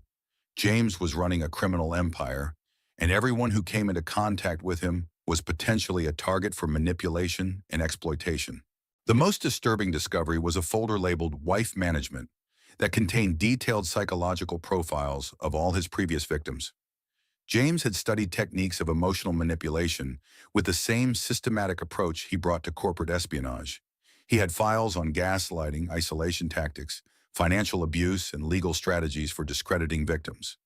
James was running a criminal empire, and everyone who came into contact with him was potentially a target for manipulation and exploitation. The most disturbing discovery was a folder labeled Wife Management that contained detailed psychological profiles of all his previous victims. James had studied techniques of emotional manipulation with the same systematic approach he brought to corporate espionage. He had files on gaslighting, isolation tactics, financial abuse, and legal strategies for discrediting victims.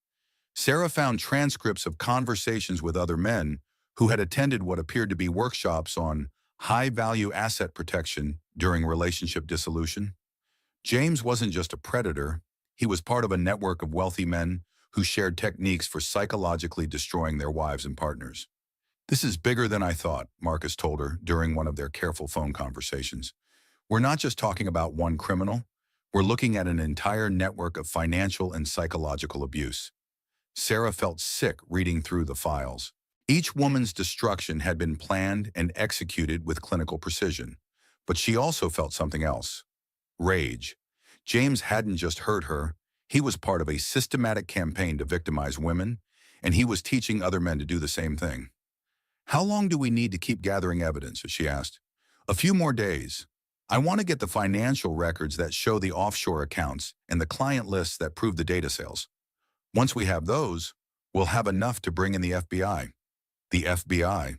Sarah found transcripts of conversations with other men who had attended what appeared to be workshops on high-value asset protection during relationship dissolution. James wasn't just a predator, he was part of a network of wealthy men who shared techniques for psychologically destroying their wives and partners. "This is bigger than I thought," Marcus told her during one of their careful phone conversations. "We're not just talking about one criminal, we're looking at an entire network of financial and psychological abuse." Sarah felt sick reading through the files. Each woman's destruction had been planned and executed with clinical precision, but she also felt something else: rage. James hadn't just hurt her, he was part of a systematic campaign to victimize women, and he was teaching other men to do the same thing. "How long do we need to keep gathering evidence?" she asked. "A few more days. I want to get the financial records that show the offshore accounts and the client lists that prove the data sales. Once we have those, we'll have enough to bring in the FBI." The FBI.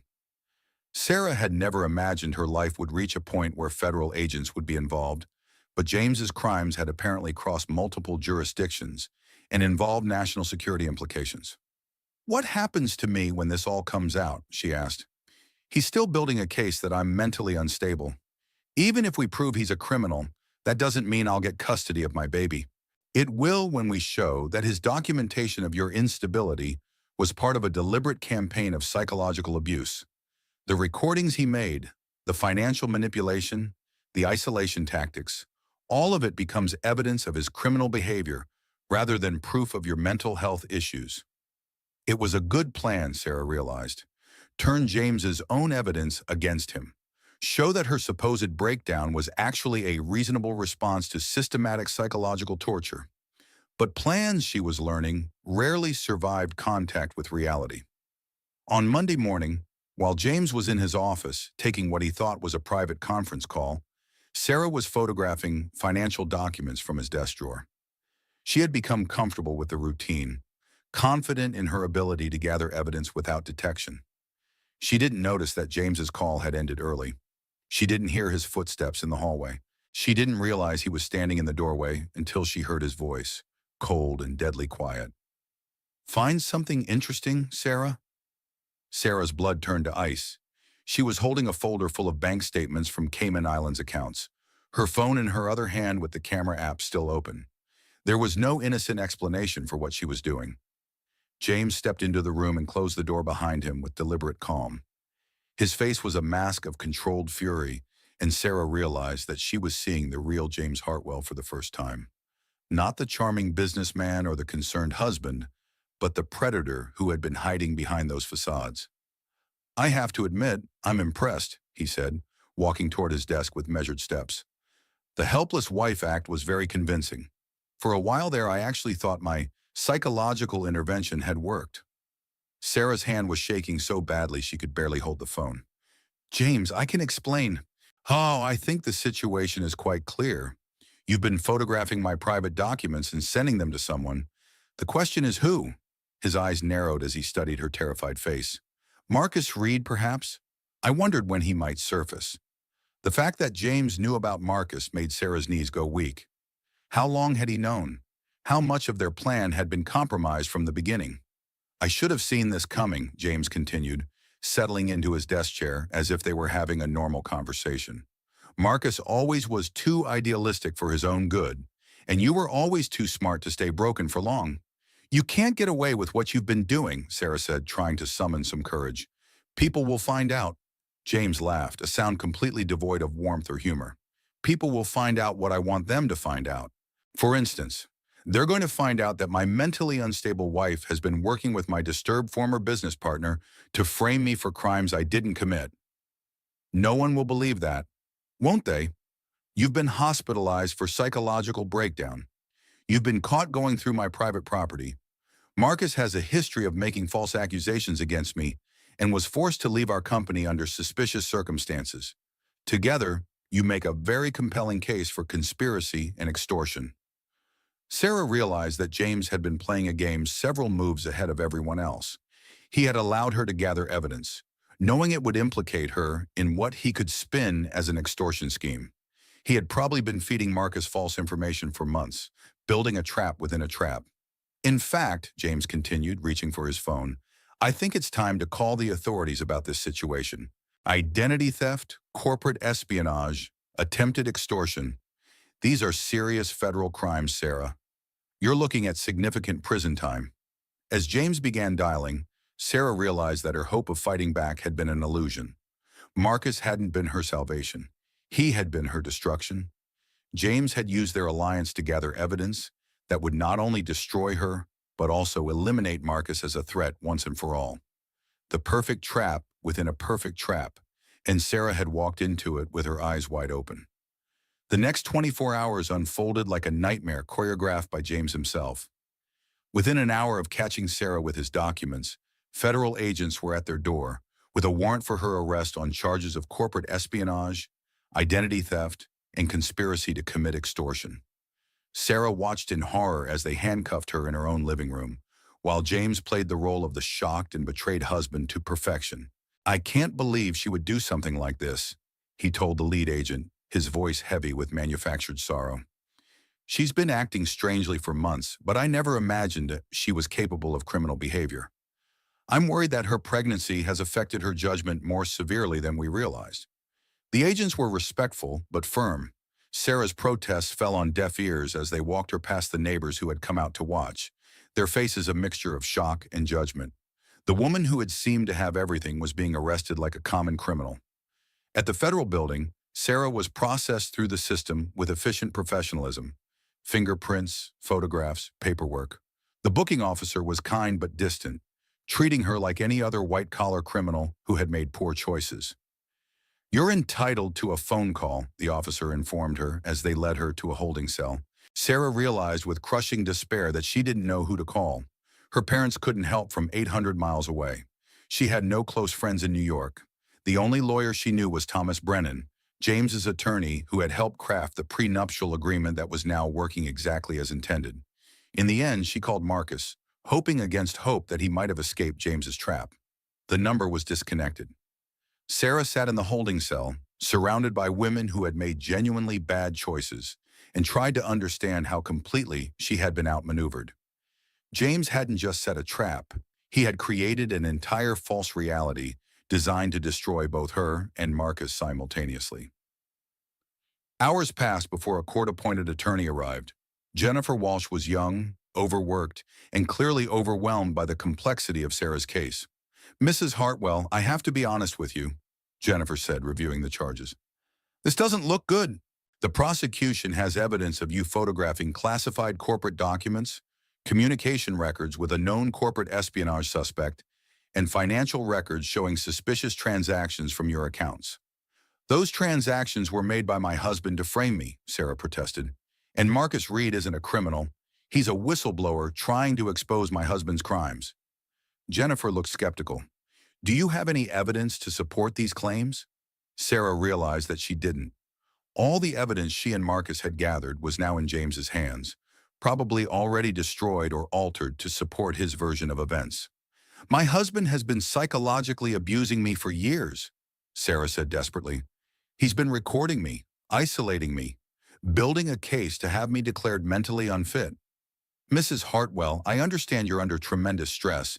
Sarah had never imagined her life would reach a point where federal agents would be involved, but James's crimes had apparently crossed multiple jurisdictions and involved national security implications. "What happens to me when this all comes out?" she asked. "He's still building a case that I'm mentally unstable. Even if we prove he's a criminal, that doesn't mean I'll get custody of my baby. It will when we show that his documentation of your instability was part of a deliberate campaign of psychological abuse. The recordings he made, the financial manipulation, the isolation tactics, all of it becomes evidence of his criminal behavior rather than proof of your mental health issues." It was a good plan, Sarah realized. Turn James's own evidence against him. Show that her supposed breakdown was actually a reasonable response to systematic psychological torture. But plans, she was learning, rarely survived contact with reality. On Monday morning, while James was in his office taking what he thought was a private conference call, Sarah was photographing financial documents from his desk drawer. She had become comfortable with the routine, confident in her ability to gather evidence without detection. She didn't notice that James's call had ended early. She didn't hear his footsteps in the hallway. She didn't realize he was standing in the doorway until she heard his voice, cold and deadly quiet. "Find something interesting, Sarah?" Sarah's blood turned to ice. She was holding a folder full of bank statements from Cayman Islands accounts. her phone in her other hand with the camera app still open. There was no innocent explanation for what she was doing. James stepped into the room and closed the door behind him with deliberate calm. His face was a mask of controlled fury, and Sarah realized that she was seeing the real James Hartwell for the first time. Not the charming businessman or the concerned husband, but the predator who had been hiding behind those facades. "I have to admit, I'm impressed," he said, walking toward his desk with measured steps. "The helpless wife act was very convincing. For a while there, I actually thought my psychological intervention had worked." Sarah's hand was shaking so badly she could barely hold the phone. "James, I can explain." "Oh, I think the situation is quite clear. You've been photographing my private documents and sending them to someone. The question is who?" His eyes narrowed as he studied her terrified face. "Marcus Reed, perhaps? I wondered when he might surface." The fact that James knew about Marcus made Sarah's knees go weak. How long had he known? How much of their plan had been compromised from the beginning? "I should have seen this coming," James continued, settling into his desk chair as if they were having a normal conversation. "Marcus always was too idealistic for his own good, and you were always too smart to stay broken for long." "You can't get away with what you've been doing," Sarah said, trying to summon some courage. "People will find out." James laughed, a sound completely devoid of warmth or humor. "People will find out what I want them to find out. For instance, they're going to find out that my mentally unstable wife has been working with my disturbed former business partner to frame me for crimes I didn't commit. No one will believe that, won't they? You've been hospitalized for psychological breakdown. You've been caught going through my private property. Marcus has a history of making false accusations against me and was forced to leave our company under suspicious circumstances. Together, you make a very compelling case for conspiracy and extortion." Sarah realized that James had been playing a game several moves ahead of everyone else. He had allowed her to gather evidence, knowing it would implicate her in what he could spin as an extortion scheme. He had probably been feeding Marcus false information for months, building a trap within a trap. "In fact," James continued, reaching for his phone, "I think it's time to call the authorities about this situation. Identity theft, corporate espionage, attempted extortion. These are serious federal crimes, Sarah. You're looking at significant prison time." As James began dialing, Sarah realized that her hope of fighting back had been an illusion. Marcus hadn't been her salvation. He had been her destruction. James had used their alliance to gather evidence that would not only destroy her, but also eliminate Marcus as a threat once and for all. The perfect trap within a perfect trap, and Sarah had walked into it with her eyes wide open. The next 24 hours unfolded like a nightmare choreographed by James himself. Within an hour of catching Sarah with his documents, federal agents were at their door with a warrant for her arrest on charges of corporate espionage, identity theft, and conspiracy to commit extortion. Sarah watched in horror as they handcuffed her in her own living room, while James played the role of the shocked and betrayed husband to perfection. "I can't believe she would do something like this," he told the lead agent, his voice heavy with manufactured sorrow. "She's been acting strangely for months, but I never imagined she was capable of criminal behavior. I'm worried that her pregnancy has affected her judgment more severely than we realized." The agents were respectful but firm. Sarah's protests fell on deaf ears as they walked her past the neighbors who had come out to watch, their faces a mixture of shock and judgment. The woman who had seemed to have everything was being arrested like a common criminal. At the federal building, Sarah was processed through the system with efficient professionalism. Fingerprints, photographs, paperwork. The booking officer was kind but distant, treating her like any other white-collar criminal who had made poor choices. "You're entitled to a phone call," the officer informed her as they led her to a holding cell. Sarah realized with crushing despair that she didn't know who to call. Her parents couldn't help from 800 miles away. She had no close friends in New York. The only lawyer she knew was Thomas Brennan, James's attorney who had helped craft the prenuptial agreement that was now working exactly as intended. In the end, she called Marcus, hoping against hope that he might have escaped James's trap. The number was disconnected. Sarah sat in the holding cell, surrounded by women who had made genuinely bad choices, and tried to understand how completely she had been outmaneuvered. James hadn't just set a trap. He had created an entire false reality designed to destroy both her and Marcus simultaneously. Hours passed before a court-appointed attorney arrived. Jennifer Walsh was young, overworked, and clearly overwhelmed by the complexity of Sarah's case. "Mrs. Hartwell, I have to be honest with you," Jennifer said, reviewing the charges. "This doesn't look good. The prosecution has evidence of you photographing classified corporate documents, communication records with a known corporate espionage suspect, and financial records showing suspicious transactions from your accounts." "Those transactions were made by my husband to frame me," Sarah protested. "And Marcus Reed isn't a criminal. He's a whistleblower trying to expose my husband's crimes." Jennifer looked skeptical. "Do you have any evidence to support these claims?" Sarah realized that she didn't. All the evidence she and Marcus had gathered was now in James's hands, probably already destroyed or altered to support his version of events. "My husband has been psychologically abusing me for years," Sarah said desperately. "He's been recording me, isolating me, building a case to have me declared mentally unfit." "Mrs. Hartwell, I understand you're under tremendous stress,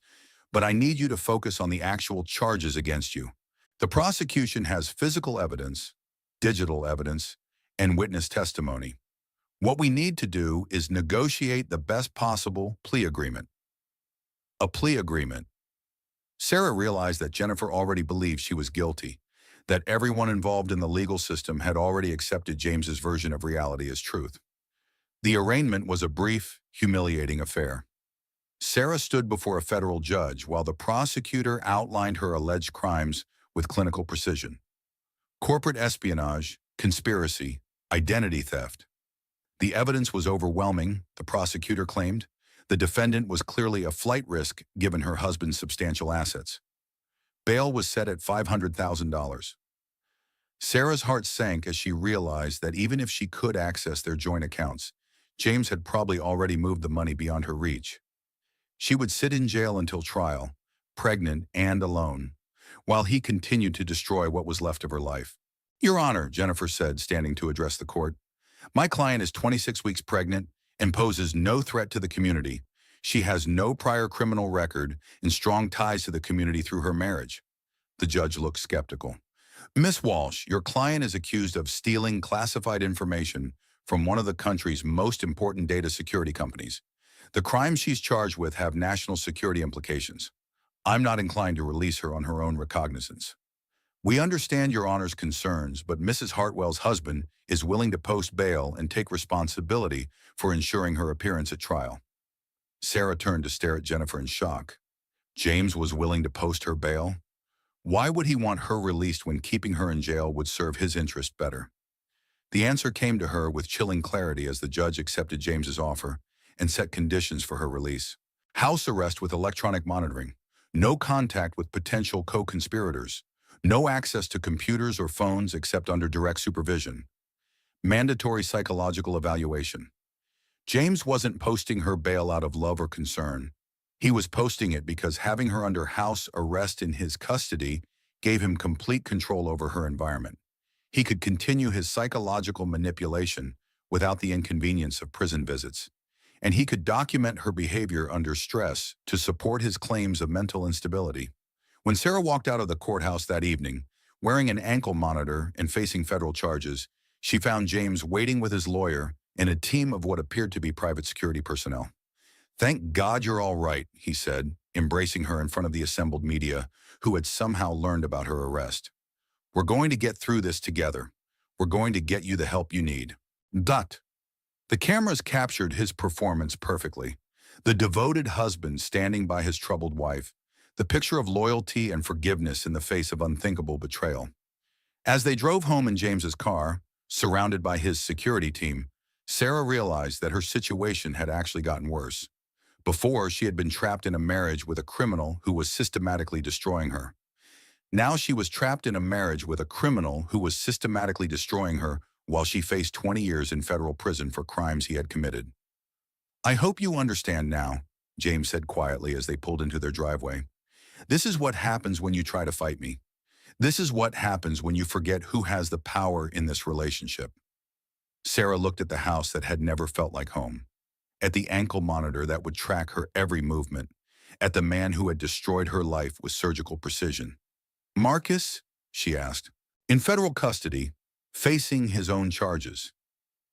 but I need you to focus on the actual charges against you. The prosecution has physical evidence, digital evidence, and witness testimony. What we need to do is negotiate the best possible plea agreement." A plea agreement. Sarah realized that Jennifer already believed she was guilty, that everyone involved in the legal system had already accepted James's version of reality as truth. The arraignment was a brief, humiliating affair. Sarah stood before a federal judge while the prosecutor outlined her alleged crimes with clinical precision. Corporate espionage, conspiracy, identity theft. The evidence was overwhelming, the prosecutor claimed. The defendant was clearly a flight risk given her husband's substantial assets. Bail was set at $500,000. Sarah's heart sank as she realized that even if she could access their joint accounts, James had probably already moved the money beyond her reach. She would sit in jail until trial, pregnant and alone, while he continued to destroy what was left of her life. "Your Honor," Jennifer said, standing to address the court, "my client is 26 weeks pregnant and poses no threat to the community. She has no prior criminal record and strong ties to the community through her marriage." The judge looked skeptical. "Miss Walsh, your client is accused of stealing classified information from one of the country's most important data security companies. The crimes she's charged with have national security implications. I'm not inclined to release her on her own recognizance." "We understand Your Honor's concerns, but Mrs. Hartwell's husband is willing to post bail and take responsibility for ensuring her appearance at trial." Sarah turned to stare at Jennifer in shock. James was willing to post her bail? Why would he want her released when keeping her in jail would serve his interest better? The answer came to her with chilling clarity as the judge accepted James's offer and set conditions for her release. House arrest with electronic monitoring, no contact with potential co-conspirators, no access to computers or phones except under direct supervision, mandatory psychological evaluation. James wasn't posting her bail out of love or concern. He was posting it because having her under house arrest in his custody gave him complete control over her environment. He could continue his psychological manipulation without the inconvenience of prison visits, and he could document her behavior under stress to support his claims of mental instability. When Sarah walked out of the courthouse that evening, wearing an ankle monitor and facing federal charges, she found James waiting with his lawyer and a team of what appeared to be private security personnel. "Thank God you're all right," he said, embracing her in front of the assembled media, who had somehow learned about her arrest. "We're going to get through this together. We're going to get you the help you need." Dot. The cameras captured his performance perfectly. The devoted husband standing by his troubled wife, the picture of loyalty and forgiveness in the face of unthinkable betrayal. As they drove home in James's car, surrounded by his security team, Sarah realized that her situation had actually gotten worse. Before, she had been trapped in a marriage with a criminal who was systematically destroying her. Now she was trapped in a marriage with a criminal who was systematically destroying her while she faced 20 years in federal prison for crimes he had committed. "I hope you understand now," James said quietly as they pulled into their driveway. "This is what happens when you try to fight me. This is what happens when you forget who has the power in this relationship." Sarah looked at the house that had never felt like home, at the ankle monitor that would track her every movement, at the man who had destroyed her life with surgical precision. "Marcus?" she asked. "In federal custody, facing his own charges.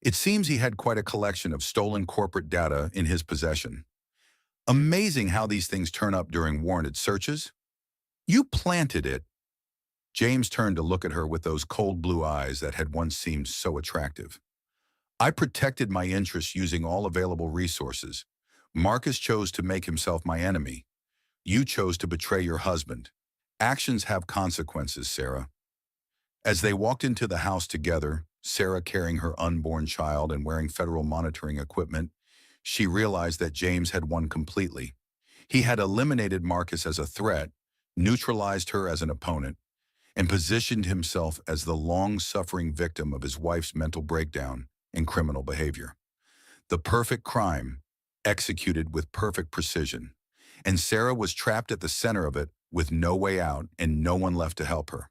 It seems he had quite a collection of stolen corporate data in his possession. Amazing how these things turn up during warranted searches. You planted it. James turned to look at her with those cold blue eyes that had once seemed so attractive. I protected my interests using all available resources. Marcus chose to make himself my enemy. You chose to betray your husband. Actions have consequences, Sarah. As they walked into the house together, Sarah carrying her unborn child and wearing federal monitoring equipment, she realized that James had won completely. He had eliminated Marcus as a threat, neutralized her as an opponent, and positioned himself as the long-suffering victim of his wife's mental breakdown and criminal behavior. The perfect crime, executed with perfect precision, and Sarah was trapped at the center of it with no way out and no one left to help her.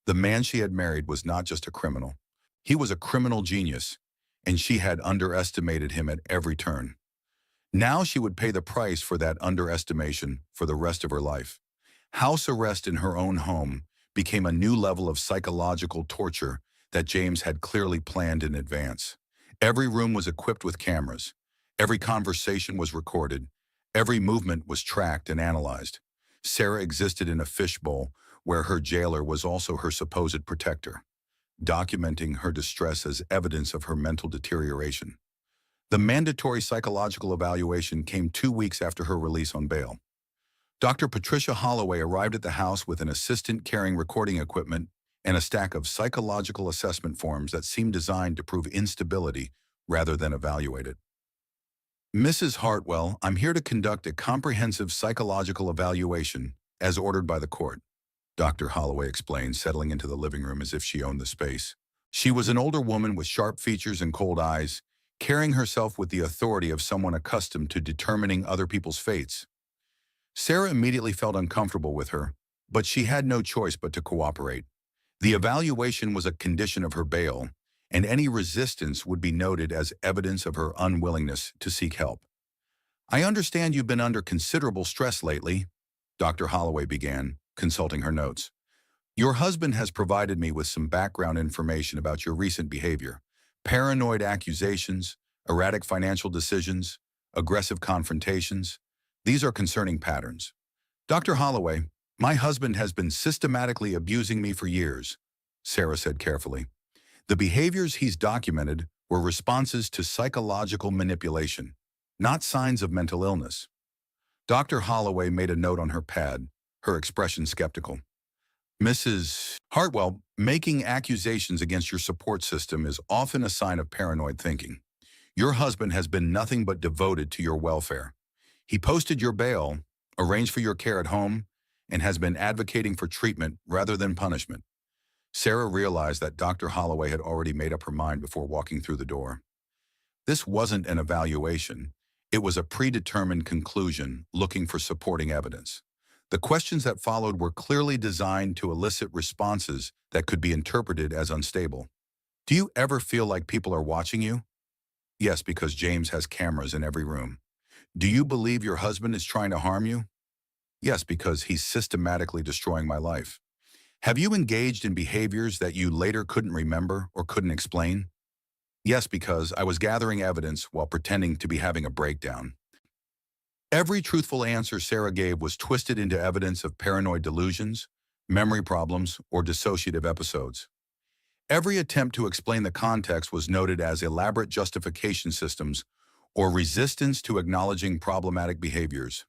The man she had married was not just a criminal. He was a criminal genius, and she had underestimated him at every turn. Now she would pay the price for that underestimation for the rest of her life. House arrest in her own home became a new level of psychological torture that James had clearly planned in advance. Every room was equipped with cameras. Every conversation was recorded. Every movement was tracked and analyzed. Sarah existed in a fishbowl where her jailer was also her supposed protector, documenting her distress as evidence of her mental deterioration. The mandatory psychological evaluation came 2 weeks after her release on bail. Dr. Patricia Holloway arrived at the house with an assistant carrying recording equipment and a stack of psychological assessment forms that seemed designed to prove instability rather than evaluate it. Mrs. Hartwell, I'm here to conduct a comprehensive psychological evaluation as ordered by the court, Dr. Holloway explained, settling into the living room as if she owned the space. She was an older woman with sharp features and cold eyes, carrying herself with the authority of someone accustomed to determining other people's fates. Sarah immediately felt uncomfortable with her, but she had no choice but to cooperate. The evaluation was a condition of her bail, and any resistance would be noted as evidence of her unwillingness to seek help. I understand you've been under considerable stress lately, Dr. Holloway began, consulting her notes. Your husband has provided me with some background information about your recent behavior. Paranoid accusations, erratic financial decisions, aggressive confrontations. These are concerning patterns. Dr. Holloway, my husband has been systematically abusing me for years, Sarah said carefully. The behaviors he's documented were responses to psychological manipulation, not signs of mental illness. Dr. Holloway made a note on her pad, her expression skeptical. Mrs. Hartwell, making accusations against your support system is often a sign of paranoid thinking. Your husband has been nothing but devoted to your welfare. He posted your bail, arranged for your care at home, and has been advocating for treatment rather than punishment. Sarah realized that Dr. Holloway had already made up her mind before walking through the door. This wasn't an evaluation. It was a predetermined conclusion looking for supporting evidence. The questions that followed were clearly designed to elicit responses that could be interpreted as unstable. Do you ever feel like people are watching you? Yes, because James has cameras in every room. Do you believe your husband is trying to harm you? Yes, because he's systematically destroying my life. Have you engaged in behaviors that you later couldn't remember or couldn't explain? Yes, because I was gathering evidence while pretending to be having a breakdown. Every truthful answer Sarah gave was twisted into evidence of paranoid delusions, memory problems, or dissociative episodes. Every attempt to explain the context was noted as elaborate justification systems or resistance to acknowledging problematic behaviors.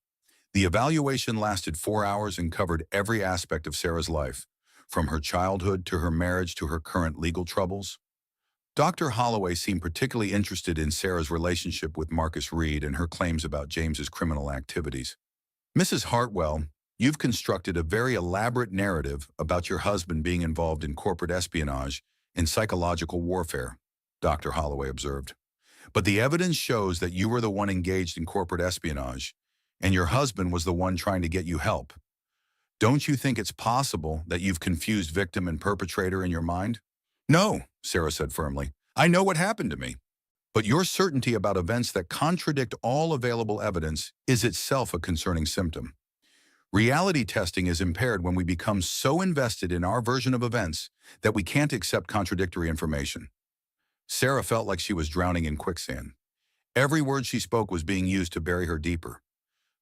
The evaluation lasted 4 hours and covered every aspect of Sarah's life, from her childhood to her marriage to her current legal troubles. Dr. Holloway seemed particularly interested in Sarah's relationship with Marcus Reed and her claims about James's criminal activities. Mrs. Hartwell, you've constructed a very elaborate narrative about your husband being involved in corporate espionage and psychological warfare, Dr. Holloway observed. But the evidence shows that you were the one engaged in corporate espionage, and your husband was the one trying to get you help. Don't you think it's possible that you've confused victim and perpetrator in your mind? No, Sarah said firmly. I know what happened to me. But your certainty about events that contradict all available evidence is itself a concerning symptom. Reality testing is impaired when we become so invested in our version of events that we can't accept contradictory information. Sarah felt like she was drowning in quicksand. Every word she spoke was being used to bury her deeper.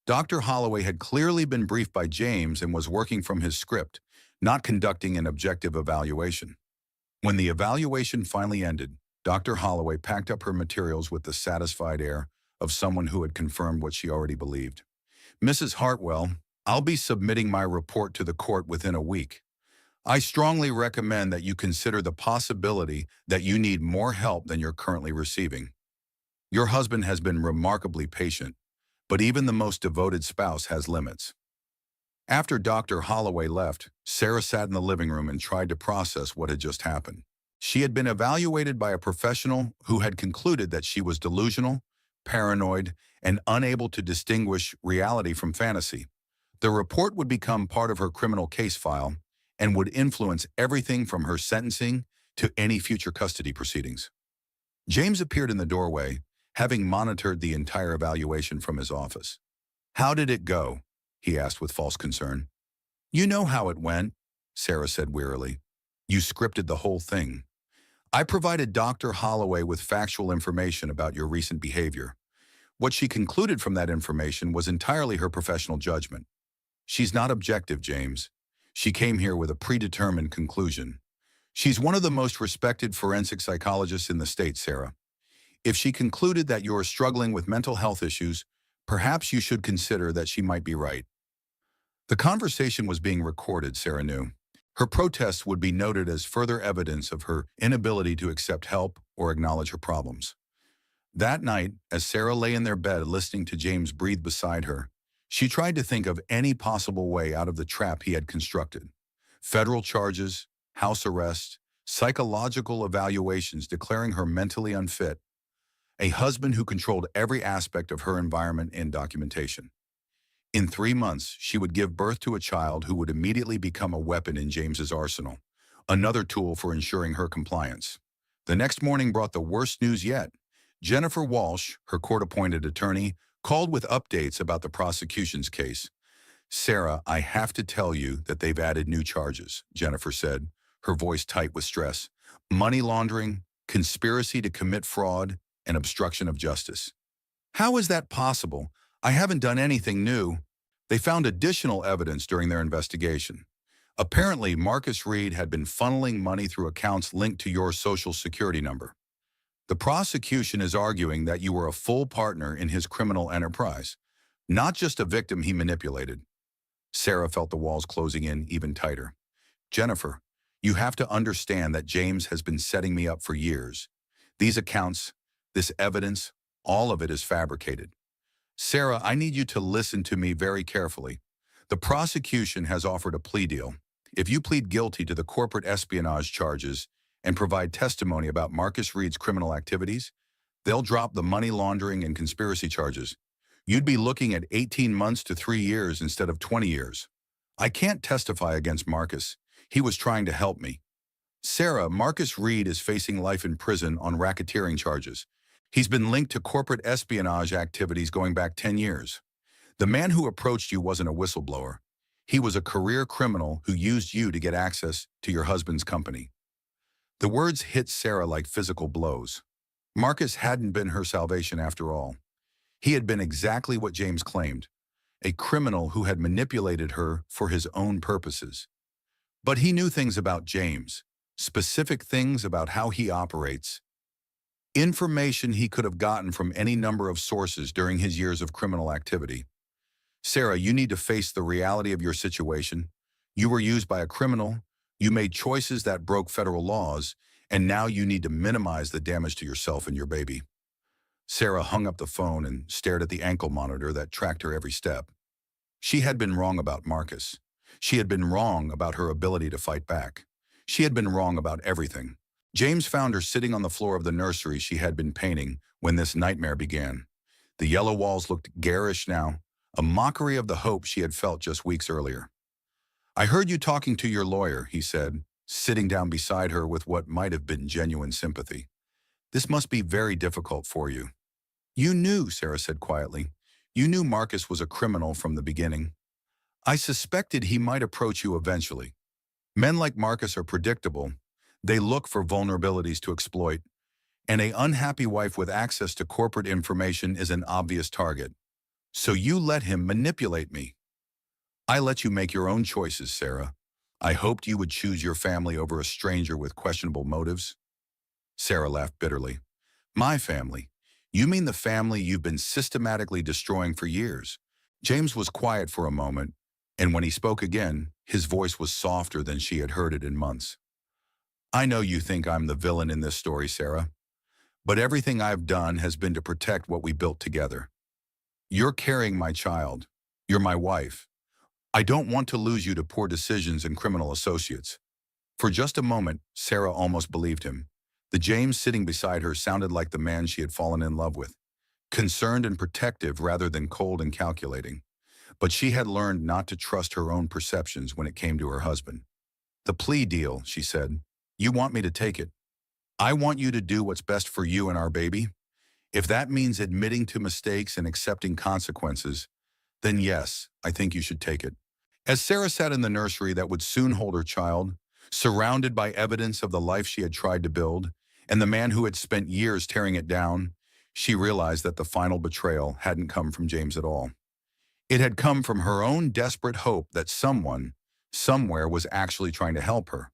Dr. Holloway had clearly been briefed by James and was working from his script, not conducting an objective evaluation. When the evaluation finally ended, Dr. Holloway packed up her materials with the satisfied air of someone who had confirmed what she already believed. Mrs. Hartwell, I'll be submitting my report to the court within a week. I strongly recommend that you consider the possibility that you need more help than you're currently receiving. Your husband has been remarkably patient, but even the most devoted spouse has limits. After Dr. Holloway left, Sarah sat in the living room and tried to process what had just happened. She had been evaluated by a professional who had concluded that she was delusional, paranoid, and unable to distinguish reality from fantasy. The report would become part of her criminal case file and would influence everything from her sentencing to any future custody proceedings. James appeared in the doorway, having monitored the entire evaluation from his office. "How did it go?" he asked with false concern. "You know how it went," Sarah said wearily. "You scripted the whole thing. I provided Dr. Holloway with factual information about your recent behavior. What she concluded from that information was entirely her professional judgment. She's not objective, James. She came here with a predetermined conclusion. She's one of the most respected forensic psychologists in the state, Sarah. If she concluded that you're struggling with mental health issues, perhaps you should consider that she might be right." The conversation was being recorded, Sarah knew. Her protests would be noted as further evidence of her inability to accept help or acknowledge her problems. That night, as Sarah lay in their bed listening to James breathe beside her, she tried to think of any possible way out of the trap he had constructed. Federal charges, house arrest, psychological evaluations declaring her mentally unfit, a husband who controlled every aspect of her environment and documentation. In 3 months, she would give birth to a child who would immediately become a weapon in James's arsenal, another tool for ensuring her compliance. The next morning brought the worst news yet. Jennifer Walsh, her court-appointed attorney, called with updates about the prosecution's case. "Sarah, I have to tell you that they've added new charges," Jennifer said, her voice tight with stress. "Money laundering, conspiracy to commit fraud, and obstruction of justice." "How is that possible? I haven't done anything new." They found additional evidence during their investigation. Apparently, Marcus Reed had been funneling money through accounts linked to your Social Security number. The prosecution is arguing that you were a full partner in his criminal enterprise, not just a victim he manipulated. Sarah felt the walls closing in even tighter. "Jennifer, you have to understand that James has been setting me up for years. These accounts, this evidence, all of it is fabricated. Sarah, I need you to listen to me very carefully. The prosecution has offered a plea deal. If you plead guilty to the corporate espionage charges and provide testimony about Marcus Reed's criminal activities, they'll drop the money laundering and conspiracy charges. You'd be looking at 18 months to 3 years instead of 20 years. I can't testify against Marcus. He was trying to help me. Sarah, Marcus Reed is facing life in prison on racketeering charges. He's been linked to corporate espionage activities going back 10 years. The man who approached you wasn't a whistleblower. He was a career criminal who used you to get access to your husband's company." The words hit Sarah like physical blows. Marcus hadn't been her salvation after all. He had been exactly what James claimed, a criminal who had manipulated her for his own purposes. But he knew things about James, specific things about how he operates, information he could have gotten from any number of sources during his years of criminal activity. "Sarah, you need to face the reality of your situation. You were used by a criminal, you made choices that broke federal laws, and now you need to minimize the damage to yourself and your baby." Sarah hung up the phone and stared at the ankle monitor that tracked her every step. She had been wrong about Marcus. She had been wrong about her ability to fight back. She had been wrong about everything. James found her sitting on the floor of the nursery she had been painting when this nightmare began. The yellow walls looked garish now, a mockery of the hope she had felt just weeks earlier. "I heard you talking to your lawyer," he said, sitting down beside her with what might have been genuine sympathy. "This must be very difficult for you." "You knew," Sarah said quietly. "You knew Marcus was a criminal from the beginning." I suspected he might approach you eventually. Men like Marcus are predictable. They look for vulnerabilities to exploit, and an unhappy wife with access to corporate information is an obvious target. So you let him manipulate me. I let you make your own choices, Sarah. I hoped you would choose your family over a stranger with questionable motives. Sarah laughed bitterly. My family? You mean the family you've been systematically destroying for years? James was quiet for a moment, and when he spoke again, his voice was softer than she had heard it in months. I know you think I'm the villain in this story, Sarah, but everything I've done has been to protect what we built together. You're carrying my child. You're my wife. I don't want to lose you to poor decisions and criminal associates. For just a moment, Sarah almost believed him. The James sitting beside her sounded like the man she had fallen in love with, concerned and protective rather than cold and calculating. But she had learned not to trust her own perceptions when it came to her husband. The plea deal, she said. You want me to take it. I want you to do what's best for you and our baby. If that means admitting to mistakes and accepting consequences, then yes, I think you should take it. As Sarah sat in the nursery that would soon hold her child, surrounded by evidence of the life she had tried to build, and the man who had spent years tearing it down, she realized that the final betrayal hadn't come from James at all. It had come from her own desperate hope that someone, somewhere was actually trying to help her.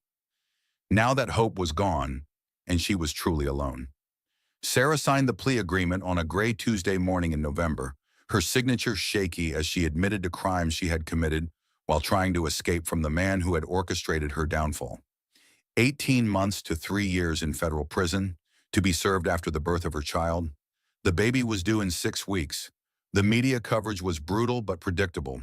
Now that hope was gone, and she was truly alone. Sarah signed the plea agreement on a gray Tuesday morning in November, her signature shaky as she admitted to crimes she had committed while trying to escape from the man who had orchestrated her downfall. 18 months to 3 years in federal prison, to be served after the birth of her child. The baby was due in 6 weeks. The media coverage was brutal but predictable.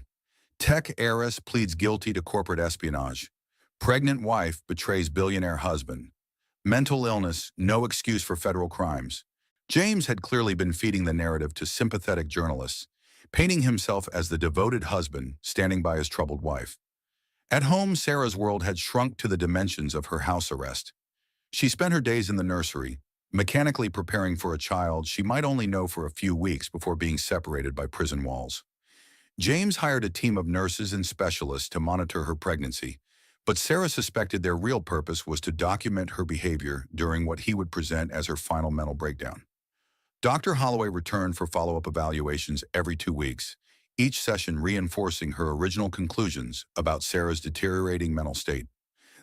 Tech heiress pleads guilty to corporate espionage. Pregnant wife betrays billionaire husband. Mental illness, no excuse for federal crimes. James had clearly been feeding the narrative to sympathetic journalists, painting himself as the devoted husband standing by his troubled wife. At home, Sarah's world had shrunk to the dimensions of her house arrest. She spent her days in the nursery, mechanically preparing for a child she might only know for a few weeks before being separated by prison walls. James hired a team of nurses and specialists to monitor her pregnancy, but Sarah suspected their real purpose was to document her behavior during what he would present as her final mental breakdown. Dr. Holloway returned for follow-up evaluations every 2 weeks, each session reinforcing her original conclusions about Sarah's deteriorating mental state.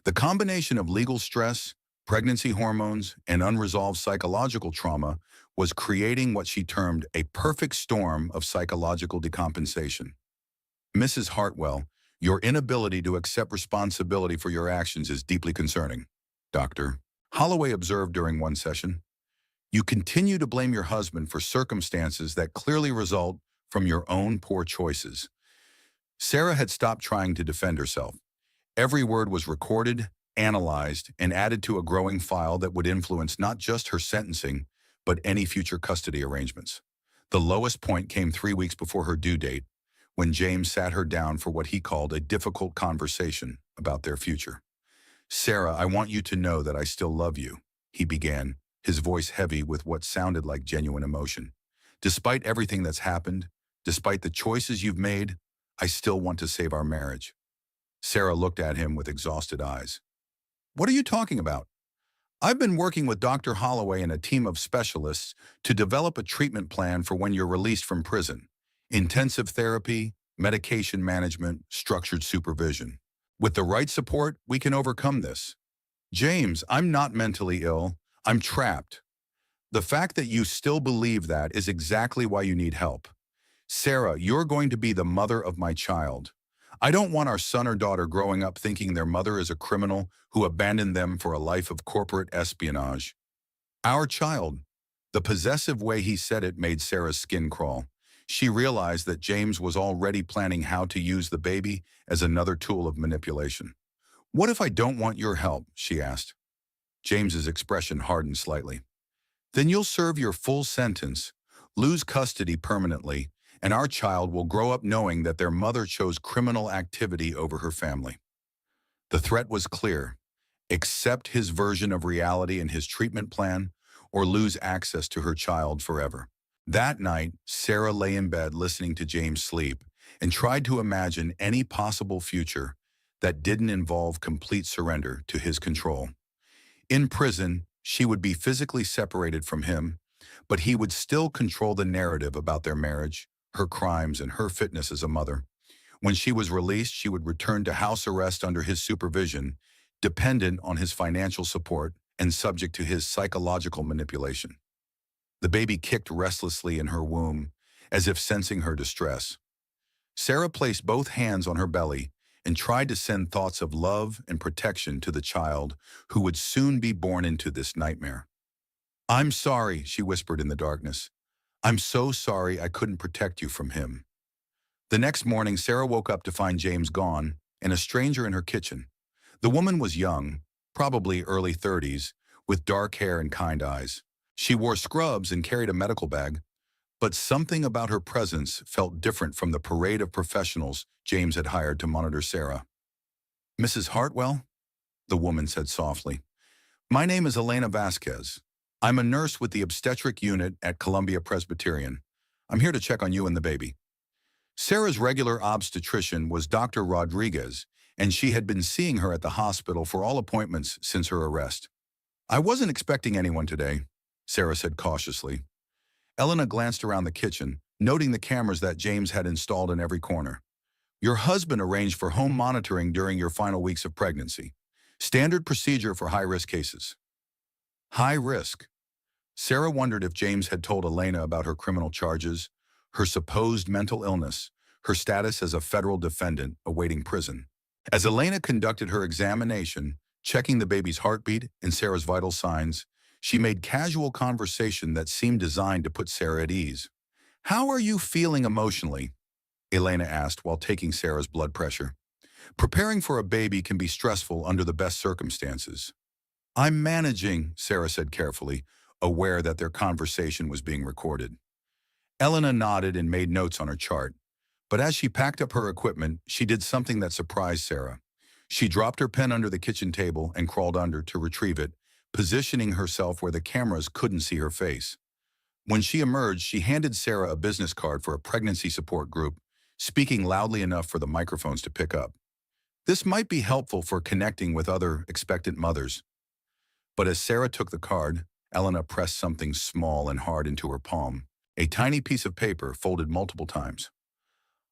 The combination of legal stress, pregnancy hormones, and unresolved psychological trauma was creating what she termed a perfect storm of psychological decompensation. Mrs. Hartwell, your inability to accept responsibility for your actions is deeply concerning, Dr. Holloway observed during one session. You continue to blame your husband for circumstances that clearly result from your own poor choices. Sarah had stopped trying to defend herself. Every word was recorded, analyzed, and added to a growing file that would influence not just her sentencing, but any future custody arrangements. The lowest point came 3 weeks before her due date, when James sat her down for what he called a difficult conversation about their future. Sarah, I want you to know that I still love you, he began, his voice heavy with what sounded like genuine emotion. Despite everything that's happened, despite the choices you've made, I still want to save our marriage. Sarah looked at him with exhausted eyes. What are you talking about? I've been working with Dr. Holloway and a team of specialists to develop a treatment plan for when you're released from prison. Intensive therapy, medication management, structured supervision. With the right support, we can overcome this. James, I'm not mentally ill. I'm trapped. The fact that you still believe that is exactly why you need help. Sarah, you're going to be the mother of my child. I don't want our son or daughter growing up thinking their mother is a criminal who abandoned them for a life of corporate espionage. Our child. The possessive way he said it made Sarah's skin crawl. She realized that James was already planning how to use the baby as another tool of manipulation. What if I don't want your help? She asked. James's expression hardened slightly. Then you'll serve your full sentence, lose custody permanently, and our child will grow up knowing that their mother chose criminal activity over her family. The threat was clear. Accept his version of reality and his treatment plan, or lose access to her child forever. That night, Sarah lay in bed listening to James sleep, and tried to imagine any possible future that didn't involve complete surrender to his control. In prison, she would be physically separated from him, but he would still control the narrative about their marriage, her crimes, and her fitness as a mother. When she was released, she would return to house arrest under his supervision, dependent on his financial support and subject to his psychological manipulation. The baby kicked restlessly in her womb, as if sensing her distress. Sarah placed both hands on her belly and tried to send thoughts of love and protection to the child who would soon be born into this nightmare. "I'm sorry," she whispered in the darkness. "I'm so sorry I couldn't protect you from him." The next morning, Sarah woke up to find James gone and a stranger in her kitchen. The woman was young, probably early 30s, with dark hair and kind eyes. She wore scrubs and carried a medical bag, but something about her presence felt different from the parade of professionals James had hired to monitor Sarah. "Mrs. Hartwell?" the woman said softly. "My name is Elena Vasquez. I'm a nurse with the obstetric unit at Columbia Presbyterian. I'm here to check on you and the baby." Sarah's regular obstetrician was Dr. Rodriguez, and she had been seeing her at the hospital for all appointments since her arrest. "I wasn't expecting anyone today," Sarah said cautiously. Elena glanced around the kitchen, noting the cameras that James had installed in every corner. "Your husband arranged for home monitoring during your final weeks of pregnancy. Standard procedure for high-risk cases." High risk. Sarah wondered if James had told Elena about her criminal charges, her supposed mental illness, her status as a federal defendant awaiting prison. As Elena conducted her examination, checking the baby's heartbeat and Sarah's vital signs, she made casual conversation that seemed designed to put Sarah at ease. "How are you feeling emotionally?" Elena asked while taking Sarah's blood pressure. "Preparing for a baby can be stressful under the best circumstances." "I'm managing," Sarah said carefully, aware that their conversation was being recorded. Elena nodded and made notes on her chart. But as she packed up her equipment, she did something that surprised Sarah. She dropped her pen under the kitchen table and crawled under to retrieve it, positioning herself where the cameras couldn't see her face. When she emerged, she handed Sarah a business card for a pregnancy support group, speaking loudly enough for the microphones to pick up. "This might be helpful for connecting with other expectant mothers." But as Sarah took the card, Elena pressed something small and hard into her palm, a tiny piece of paper folded multiple times.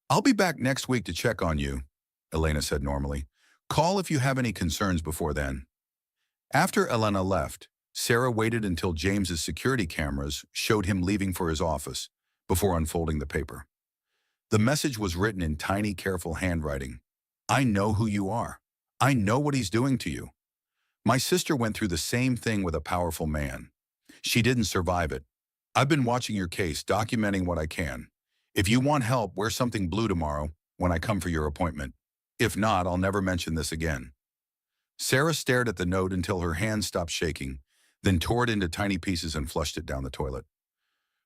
"I'll be back next week to check on you," Elena said normally. "Call if you have any concerns before then." After Elena left, Sarah waited until James's security cameras showed him leaving for his office before unfolding the paper. The message was written in tiny, careful handwriting. "I know who you are. I know what he's doing to you. My sister went through the same thing with a powerful man. She didn't survive it. I've been watching your case, documenting what I can. If you want help, wear something blue tomorrow when I come for your appointment. If not, I'll never mention this again." Sarah stared at the note until her hands stopped shaking, then tore it into tiny pieces and flushed it down the toilet.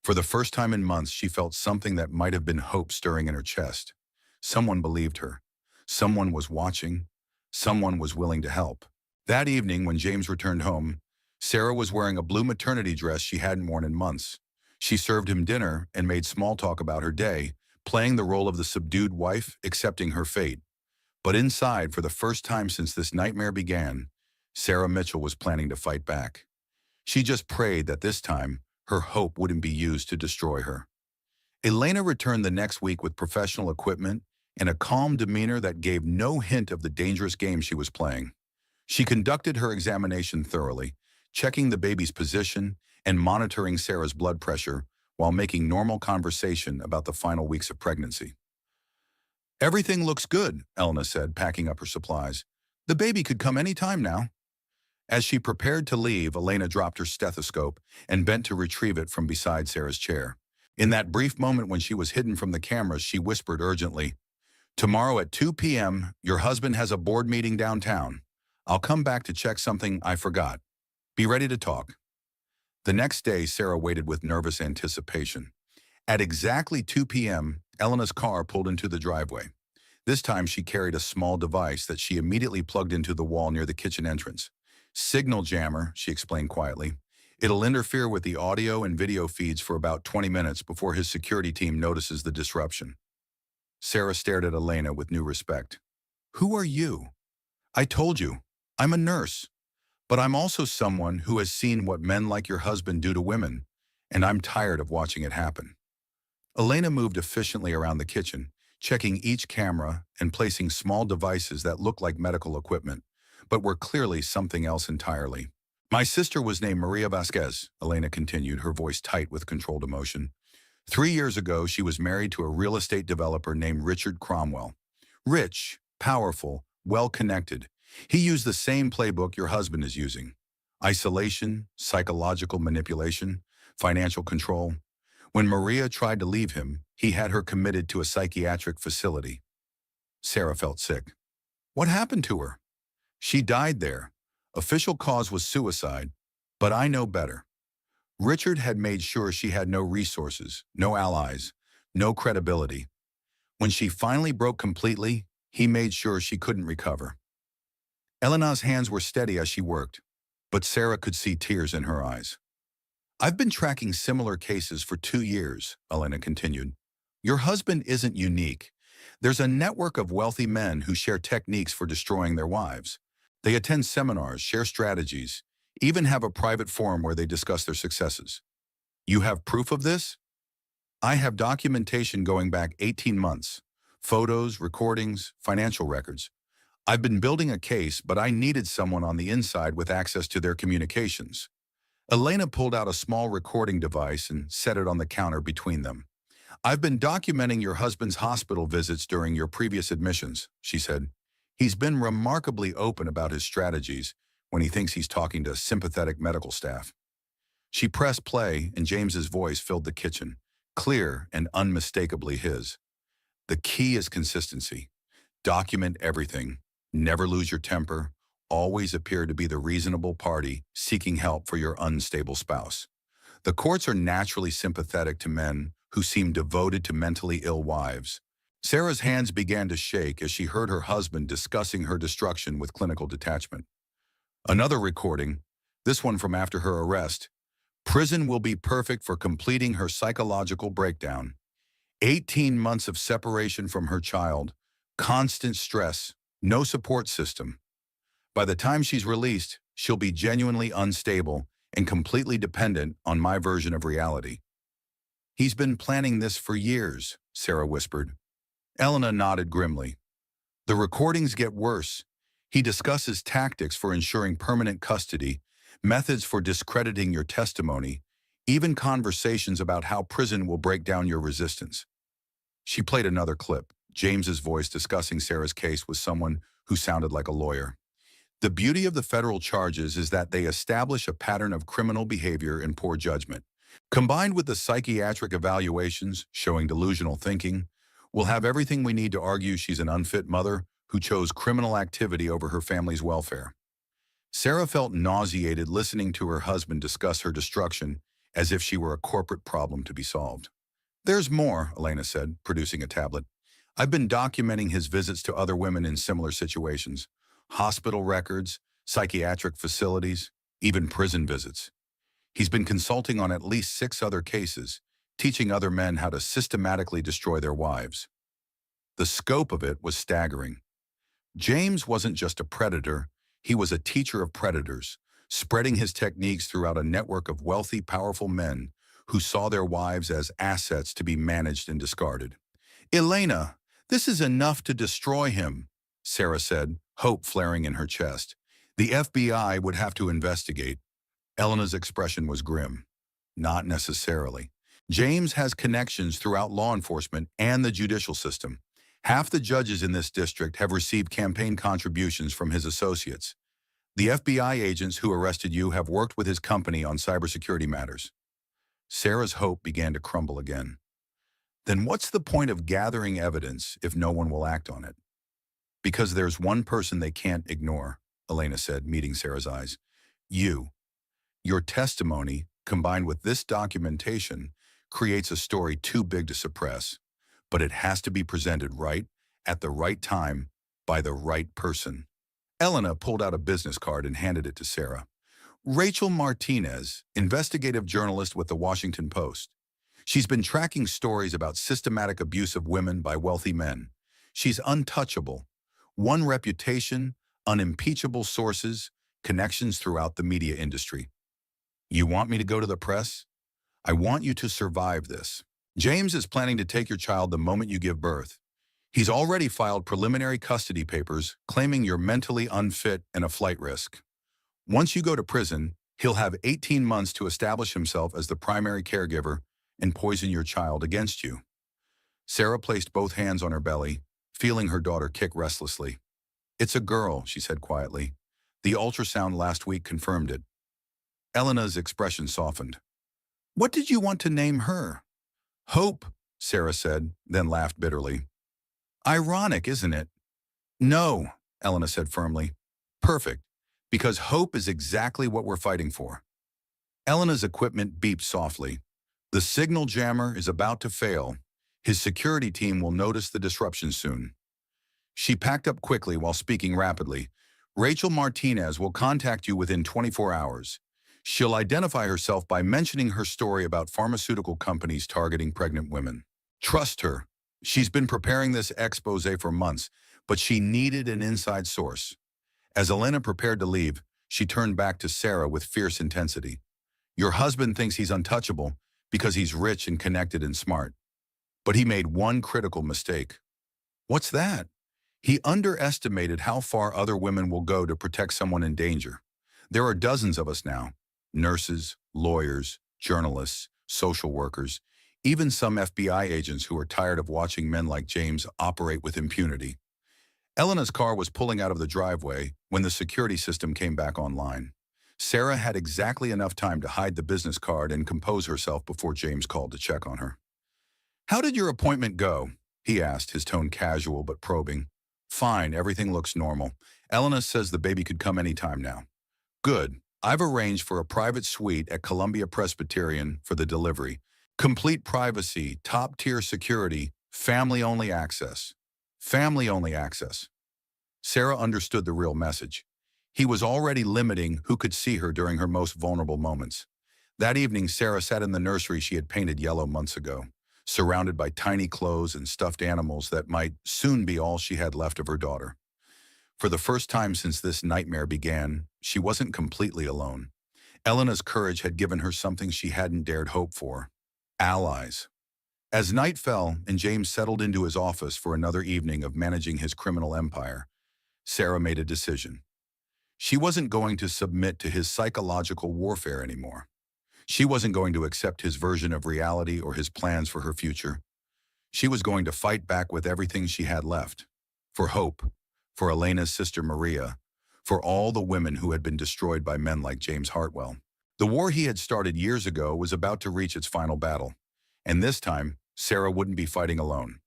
For the first time in months, she felt something that might have been hope stirring in her chest. Someone believed her. Someone was watching. Someone was willing to help. That evening, when James returned home, Sarah was wearing a blue maternity dress she hadn't worn in months. She served him dinner and made small talk about her day, playing the role of the subdued wife, accepting her fate. But inside, for the first time since this nightmare began, Sarah Mitchell was planning to fight back. She just prayed that this time, her hope wouldn't be used to destroy her. Elena returned the next week with professional equipment and a calm demeanor that gave no hint of the dangerous game she was playing. She conducted her examination thoroughly, checking the baby's position and monitoring Sarah's blood pressure while making normal conversation about the final weeks of pregnancy. "Everything looks good," Elena said, packing up her supplies. "The baby could come any time now." As she prepared to leave, Elena dropped her stethoscope and bent to retrieve it from beside Sarah's chair. In that brief moment when she was hidden from the cameras, she whispered urgently, "Tomorrow at 2 p.m., your husband has a board meeting downtown. I'll come back to check something I forgot. Be ready to talk." The next day, Sarah waited with nervous anticipation. At exactly 2 p.m., Elena's car pulled into the driveway. This time, she carried a small device that she immediately plugged into the wall near the kitchen entrance. "Signal jammer," she explained quietly. "It'll interfere with the audio and video feeds for about 20 minutes before his security team notices the disruption." Sarah stared at Elena with new respect. Who are you? I told you, I'm a nurse, but I'm also someone who has seen what men like your husband do to women, and I'm tired of watching it happen. Elena moved efficiently around the kitchen, checking each camera and placing small devices that looked like medical equipment, but were clearly something else entirely. My sister was named Maria Vasquez, Elena continued, her voice tight with controlled emotion. 3 years ago, she was married to a real estate developer named Richard Cromwell. Rich, powerful, well-connected. He used the same playbook your husband is using. Isolation, psychological manipulation, financial control. When Maria tried to leave him, he had her committed to a psychiatric facility. Sarah felt sick. What happened to her? She died there. Official cause was suicide, but I know better. Richard had made sure she had no resources, no allies, no credibility. When she finally broke completely, he made sure she couldn't recover. Elena's hands were steady as she worked, but Sarah could see tears in her eyes. I've been tracking similar cases for 2 years, Elena continued. Your husband isn't unique. There's a network of wealthy men who share techniques for destroying their wives. They attend seminars, share strategies, even have a private forum where they discuss their successes. You have proof of this? I have documentation going back 18 months. Photos, recordings, financial records. I've been building a case, but I needed someone on the inside with access to their communications. Elena pulled out a small recording device and set it on the counter between them. I've been documenting your husband's hospital visits during your previous admissions, she said. He's been remarkably open about his strategies when he thinks he's talking to sympathetic medical staff. She pressed play, and James's voice filled the kitchen, clear and unmistakably his. The key is consistency. Document everything. Never lose your temper. Always appear to be the reasonable party seeking help for your unstable spouse. The courts are naturally sympathetic to men who seem devoted to mentally ill wives. Sarah's hands began to shake as she heard her husband discussing her destruction with clinical detachment. Another recording, this one from after her arrest. Prison will be perfect for completing her psychological breakdown. 18 months of separation from her child, constant stress, no support system. By the time she's released, she'll be genuinely unstable and completely dependent on my version of reality. He's been planning this for years, Sarah whispered. Elena nodded grimly. The recordings get worse. He discusses tactics for ensuring permanent custody, methods for discrediting your testimony, even conversations about how prison will break down your resistance. She played another clip, James's voice discussing Sarah's case with someone who sounded like a lawyer. The beauty of the federal charges is that they establish a pattern of criminal behavior and poor judgment. Combined with the psychiatric evaluations showing delusional thinking, we'll have everything we need to argue she's an unfit mother who chose criminal activity over her family's welfare. Sarah felt nauseated listening to her husband discuss her destruction as if she were a corporate problem to be solved. There's more, Elena said, producing a tablet. I've been documenting his visits to other women in similar situations. Hospital records, psychiatric facilities, even prison visits. He's been consulting on at least 6 other cases, teaching other men how to systematically destroy their wives. The scope of it was staggering. James wasn't just a predator, he was a teacher of predators, spreading his techniques throughout a network of wealthy, powerful men who saw their wives as assets to be managed and discarded. Elena, this is enough to destroy him, Sarah said, hope flaring in her chest. The FBI would have to investigate. Elena's expression was grim. Not necessarily. James has connections throughout law enforcement and the judicial system. Half the judges in this district have received campaign contributions from his associates. The FBI agents who arrested you have worked with his company on cybersecurity matters. Sarah's hope began to crumble again. Then what's the point of gathering evidence if no one will act on it? Because there's one person they can't ignore, Elena said, meeting Sarah's eyes. You. Your testimony, combined with this documentation, creates a story too big to suppress. But it has to be presented right, at the right time, by the right person. Elena pulled out a business card and handed it to Sarah. Rachel Martinez, investigative journalist with the Washington Post. She's been tracking stories about systematic abuse of women by wealthy men. She's untouchable. One reputation, unimpeachable sources, connections throughout the media industry. You want me to go to the press? I want you to survive this. James is planning to take your child the moment you give birth. He's already filed preliminary custody papers claiming you're mentally unfit and a flight risk. Once you go to prison, he'll have 18 months to establish himself as the primary caregiver and poison your child against you. Sarah placed both hands on her belly, feeling her daughter kick restlessly. It's a girl, she said quietly. The ultrasound last week confirmed it. Elena's expression softened. What did you want to name her? Hope, Sarah said, then laughed bitterly. Ironic, isn't it? No, Elena said firmly. Perfect, because hope is exactly what we're fighting for. Elena's equipment beeped softly. The signal jammer is about to fail. His security team will notice the disruption soon. She packed up quickly while speaking rapidly. Rachel Martinez will contact you within 24 hours. She'll identify herself by mentioning her story about pharmaceutical companies targeting pregnant women. Trust her. She's been preparing this expose for months, but she needed an inside source. As Elena prepared to leave, she turned back to Sarah with fierce intensity. Your husband thinks he's untouchable because he's rich and connected and smart. But he made one critical mistake. What's that? He underestimated how far other women will go to protect someone in danger. There are dozens of us now. Nurses, lawyers, journalists, social workers, even some FBI agents who are tired of watching men like James operate with impunity. Elena's car was pulling out of the driveway when the security system came back online. Sarah had exactly enough time to hide the business card and compose herself before James called to check on her. How did your appointment go? He asked, his tone casual but probing. Fine, everything looks normal. Elena says the baby could come anytime now. Good. I've arranged for a private suite at Columbia Presbyterian for the delivery. Complete privacy, top-tier security, family-only access. Family-only access. Sarah understood the real message. He was already limiting who could see her during her most vulnerable moments. That evening, Sarah sat in the nursery she had painted yellow months ago, surrounded by tiny clothes and stuffed animals that might soon be all she had left of her daughter. For the first time since this nightmare began, she wasn't completely alone. Elena's courage had given her something she hadn't dared hope for. Allies. As night fell and James settled into his office for another evening of managing his criminal empire, Sarah made a decision. She wasn't going to submit to his psychological warfare anymore. She wasn't going to accept his version of reality or his plans for her future. She was going to fight back with everything she had left. For Hope, for Elena's sister Maria, for all the women who had been destroyed by men like James Hartwell. The war he had started years ago was about to reach its final battle, and this time, Sarah wouldn't be fighting alone.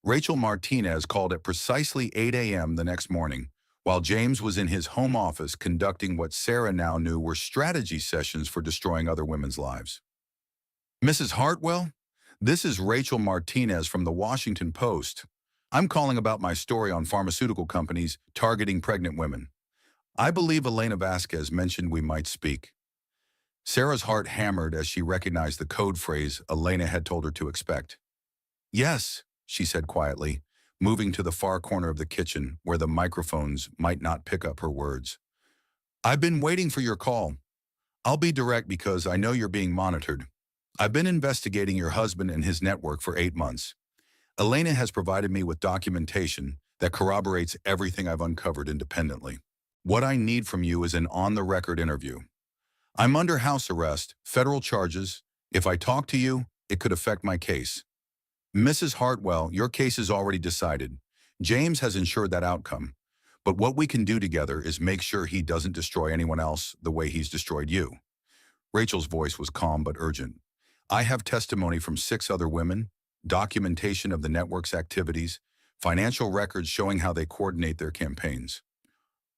Rachel Martinez called at precisely 8 a.m. the next morning, while James was in his home office conducting what Sarah now knew were strategy sessions for destroying other women's lives. Mrs. Hartwell, this is Rachel Martinez from the Washington Post. I'm calling about my story on pharmaceutical companies targeting pregnant women. I believe Elena Vasquez mentioned we might speak. Sarah's heart hammered as she recognized the code phrase Elena had told her to expect. Yes, she said quietly, moving to the far corner of the kitchen where the microphones might not pick up her words. I've been waiting for your call. I'll be direct because I know you're being monitored. I've been investigating your husband and his network for 8 months. Elena has provided me with documentation that corroborates everything I've uncovered independently. What I need from you is an on-the-record interview. I'm under house arrest, federal charges. If I talk to you, it could affect my case. Mrs. Hartwell, your case is already decided. James has ensured that outcome. But what we can do together is make sure he doesn't destroy anyone else the way he's destroyed you. Rachel's voice was calm but urgent. I have testimony from 6 other women, documentation of the network's activities, financial records showing how they coordinate their campaigns.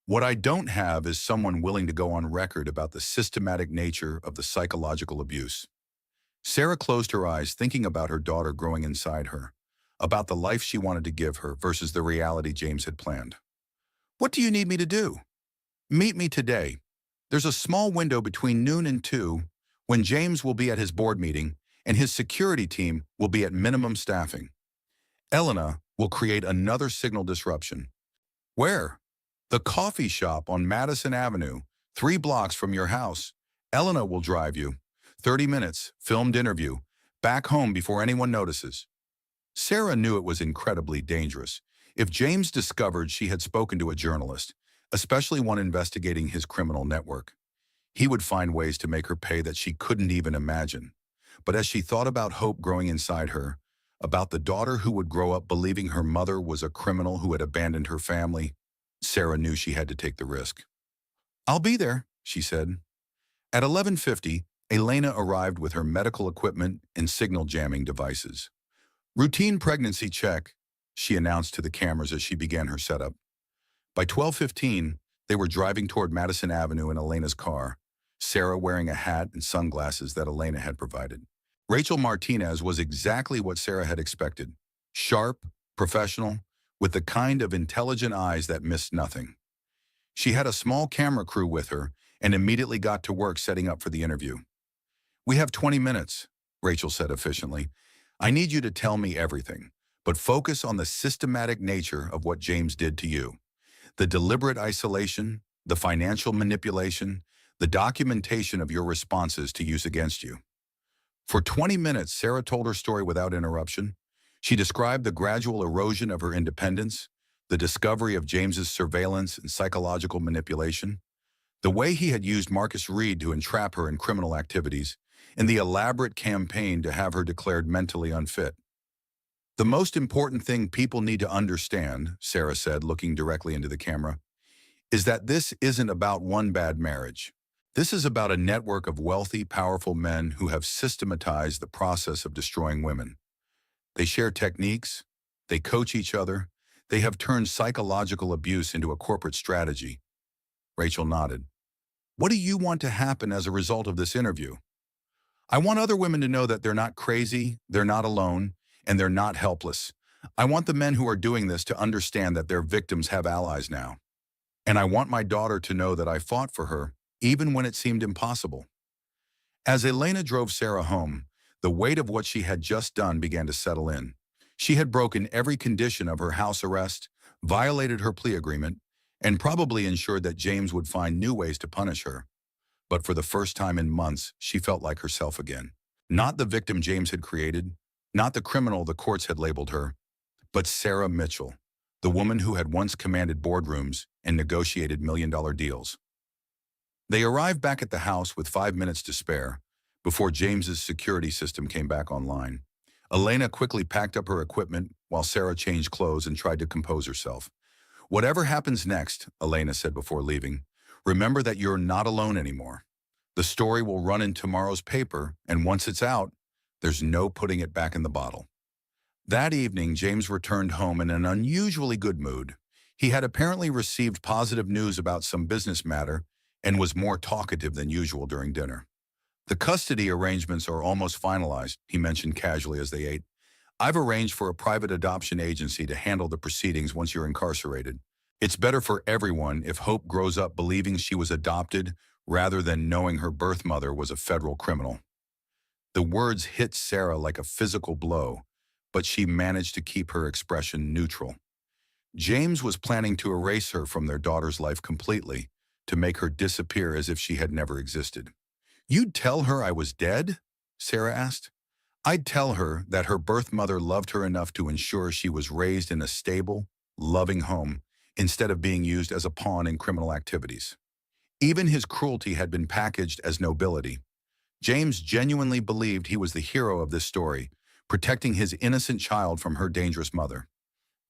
What I don't have is someone willing to go on record about the systematic nature of the psychological abuse. Sarah closed her eyes, thinking about her daughter growing inside her, about the life she wanted to give her versus the reality James had planned. What do you need me to do? Meet me today. There's a small window between noon and 2 when James will be at his board meeting, and his security team will be at minimum staffing. Elena will create another signal disruption. Where? The coffee shop on Madison Avenue, 3 blocks from your house. Elena will drive you. 30 minutes, filmed interview, back home before anyone notices. Sarah knew it was incredibly dangerous. If James discovered she had spoken to a journalist, especially one investigating his criminal network, he would find ways to make her pay that she couldn't even imagine. But as she thought about hope growing inside her, about the daughter who would grow up believing her mother was a criminal who had abandoned her family, Sarah knew she had to take the risk. "I'll be there," she said. At 11:50, Elena arrived with her medical equipment and signal jamming devices. "Routine pregnancy check," she announced to the cameras as she began her setup. By 12:15, they were driving toward Madison Avenue in Elena's car, Sarah wearing a hat and sunglasses that Elena had provided. Rachel Martinez was exactly what Sarah had expected. Sharp, professional, with the kind of intelligent eyes that missed nothing. She had a small camera crew with her and immediately got to work setting up for the interview. "We have 20 minutes, Rachel said efficiently. "I need you to tell me everything, but focus on the systematic nature of what James did to you. The deliberate isolation, the financial manipulation, the documentation of your responses to use against you." For 20 minutes, Sarah told her story without interruption. She described the gradual erosion of her independence, the discovery of James's surveillance and psychological manipulation, the way he had used Marcus Reed to entrap her in criminal activities, and the elaborate campaign to have her declared mentally unfit. "The most important thing people need to understand," Sarah said, looking directly into the camera, "is that this isn't about one bad marriage. This is about a network of wealthy, powerful men who have systematized the process of destroying women. They share techniques, they coach each other, they have turned psychological abuse into a corporate strategy." Rachel nodded. "What do you want to happen as a result of this interview?" "I want other women to know that they're not crazy, they're not alone, and they're not helpless. I want the men who are doing this to understand that their victims have allies now. And I want my daughter to know that I fought for her, even when it seemed impossible." As Elena drove Sarah home, the weight of what she had just done began to settle in. She had broken every condition of her house arrest, violated her plea agreement, and probably ensured that James would find new ways to punish her. But for the first time in months, she felt like herself again. Not the victim James had created, not the criminal the courts had labeled her, but Sarah Mitchell, the woman who had once commanded boardrooms and negotiated million-dollar deals. They arrived back at the house with 5 minutes to spare, before James's security system came back online. Elena quickly packed up her equipment while Sarah changed clothes and tried to compose herself. "Whatever happens next," Elena said before leaving, "remember that you're not alone anymore. The story will run in tomorrow's paper, and once it's out, there's no putting it back in the bottle." That evening, James returned home in an unusually good mood. He had apparently received positive news about some business matter and was more talkative than usual during dinner. "The custody arrangements are almost finalized," he mentioned casually as they ate. "I've arranged for a private adoption agency to handle the proceedings once you're incarcerated. It's better for everyone if Hope grows up believing she was adopted rather than knowing her birth mother was a federal criminal." The words hit Sarah like a physical blow, but she managed to keep her expression neutral. James was planning to erase her from their daughter's life completely, to make her disappear as if she had never existed. "You'd tell her I was dead?" Sarah asked. "I'd tell her that her birth mother loved her enough to ensure she was raised in a stable, loving home, instead of being used as a pawn in criminal activities." Even his cruelty had been packaged as nobility. James genuinely believed he was the hero of this story, protecting his innocent child from her dangerous mother.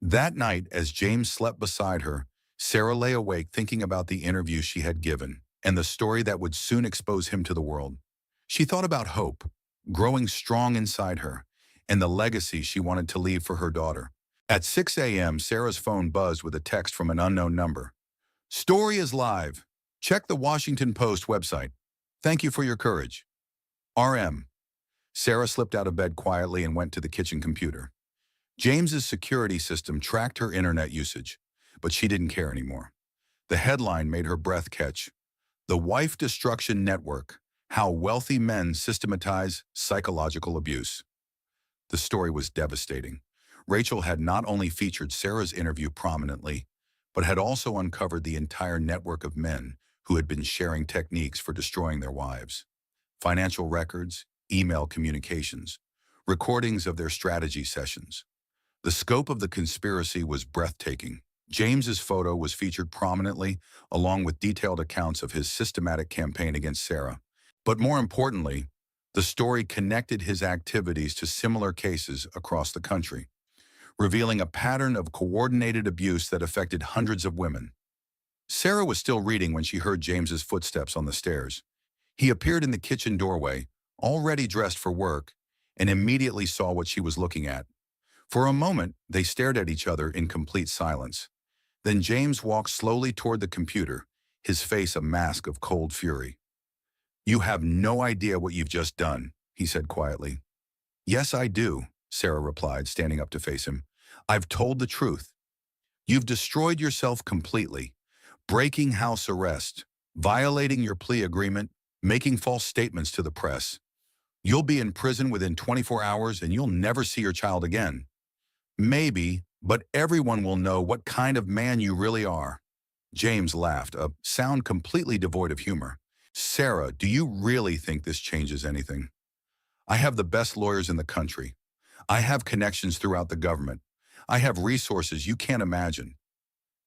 That night, as James slept beside her, Sarah lay awake thinking about the interview she had given and the story that would soon expose him to the world. She thought about hope, growing strong inside her, and the legacy she wanted to leave for her daughter. At 6 a.m., Sarah's phone buzzed with a text from an unknown number. "Story is live. Check the Washington Post website. Thank you for your courage. RM." Sarah slipped out of bed quietly and went to the kitchen computer. James's security system tracked her internet usage, but she didn't care anymore. The headline made her breath catch. "The Wife Destruction Network. How Wealthy Men Systematize Psychological Abuse. The story was devastating. Rachel had not only featured Sarah's interview prominently, but had also uncovered the entire network of men who had been sharing techniques for destroying their wives. Financial records, email communications, recordings of their strategy sessions. The scope of the conspiracy was breathtaking. James's photo was featured prominently, along with detailed accounts of his systematic campaign against Sarah. But more importantly, the story connected his activities to similar cases across the country, revealing a pattern of coordinated abuse that affected hundreds of women. Sarah was still reading when she heard James's footsteps on the stairs. He appeared in the kitchen doorway, already dressed for work, and immediately saw what she was looking at. For a moment, they stared at each other in complete silence. Then James walked slowly toward the computer, his face a mask of cold fury. "You have no idea what you've just done," he said quietly. "Yes, I do," Sarah replied, standing up to face him. "I've told the truth. You've destroyed yourself completely, breaking house arrest, violating your plea agreement, making false statements to the press. You'll be in prison within 24 hours and you'll never see your child again. Maybe, but everyone will know what kind of man you really are." James laughed, a sound completely devoid of humor. "Sarah, do you really think this changes anything? I have the best lawyers in the country. I have connections throughout the government. I have resources you can't imagine."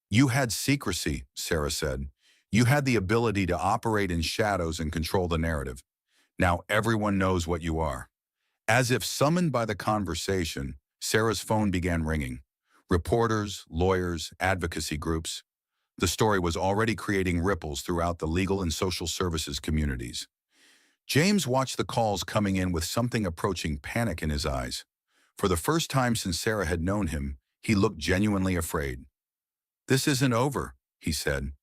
"You had secrecy," Sarah said. "You had the ability to operate in shadows and control the narrative. Now everyone knows what you are." As if summoned by the conversation, Sarah's phone began ringing. Reporters, lawyers, advocacy groups. The story was already creating ripples throughout the legal and social services communities. James watched the calls coming in with something approaching panic in his eyes. For the first time since Sarah had known him, he looked genuinely afraid. "This isn't over," he said.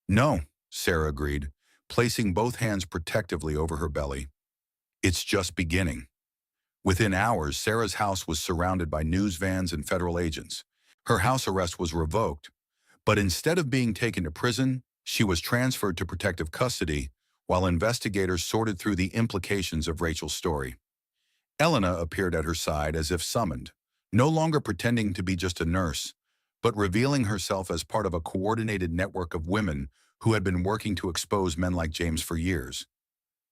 "No," Sarah agreed, placing both hands protectively over her belly. "It's just beginning." Within hours, Sarah's house was surrounded by news vans and federal agents. Her house arrest was revoked, but instead of being taken to prison, she was transferred to protective custody while investigators sorted through the implications of Rachel's story. Elena appeared at her side as if summoned, no longer pretending to be just a nurse, but revealing herself as part of a coordinated network of women who had been working to expose men like James for years.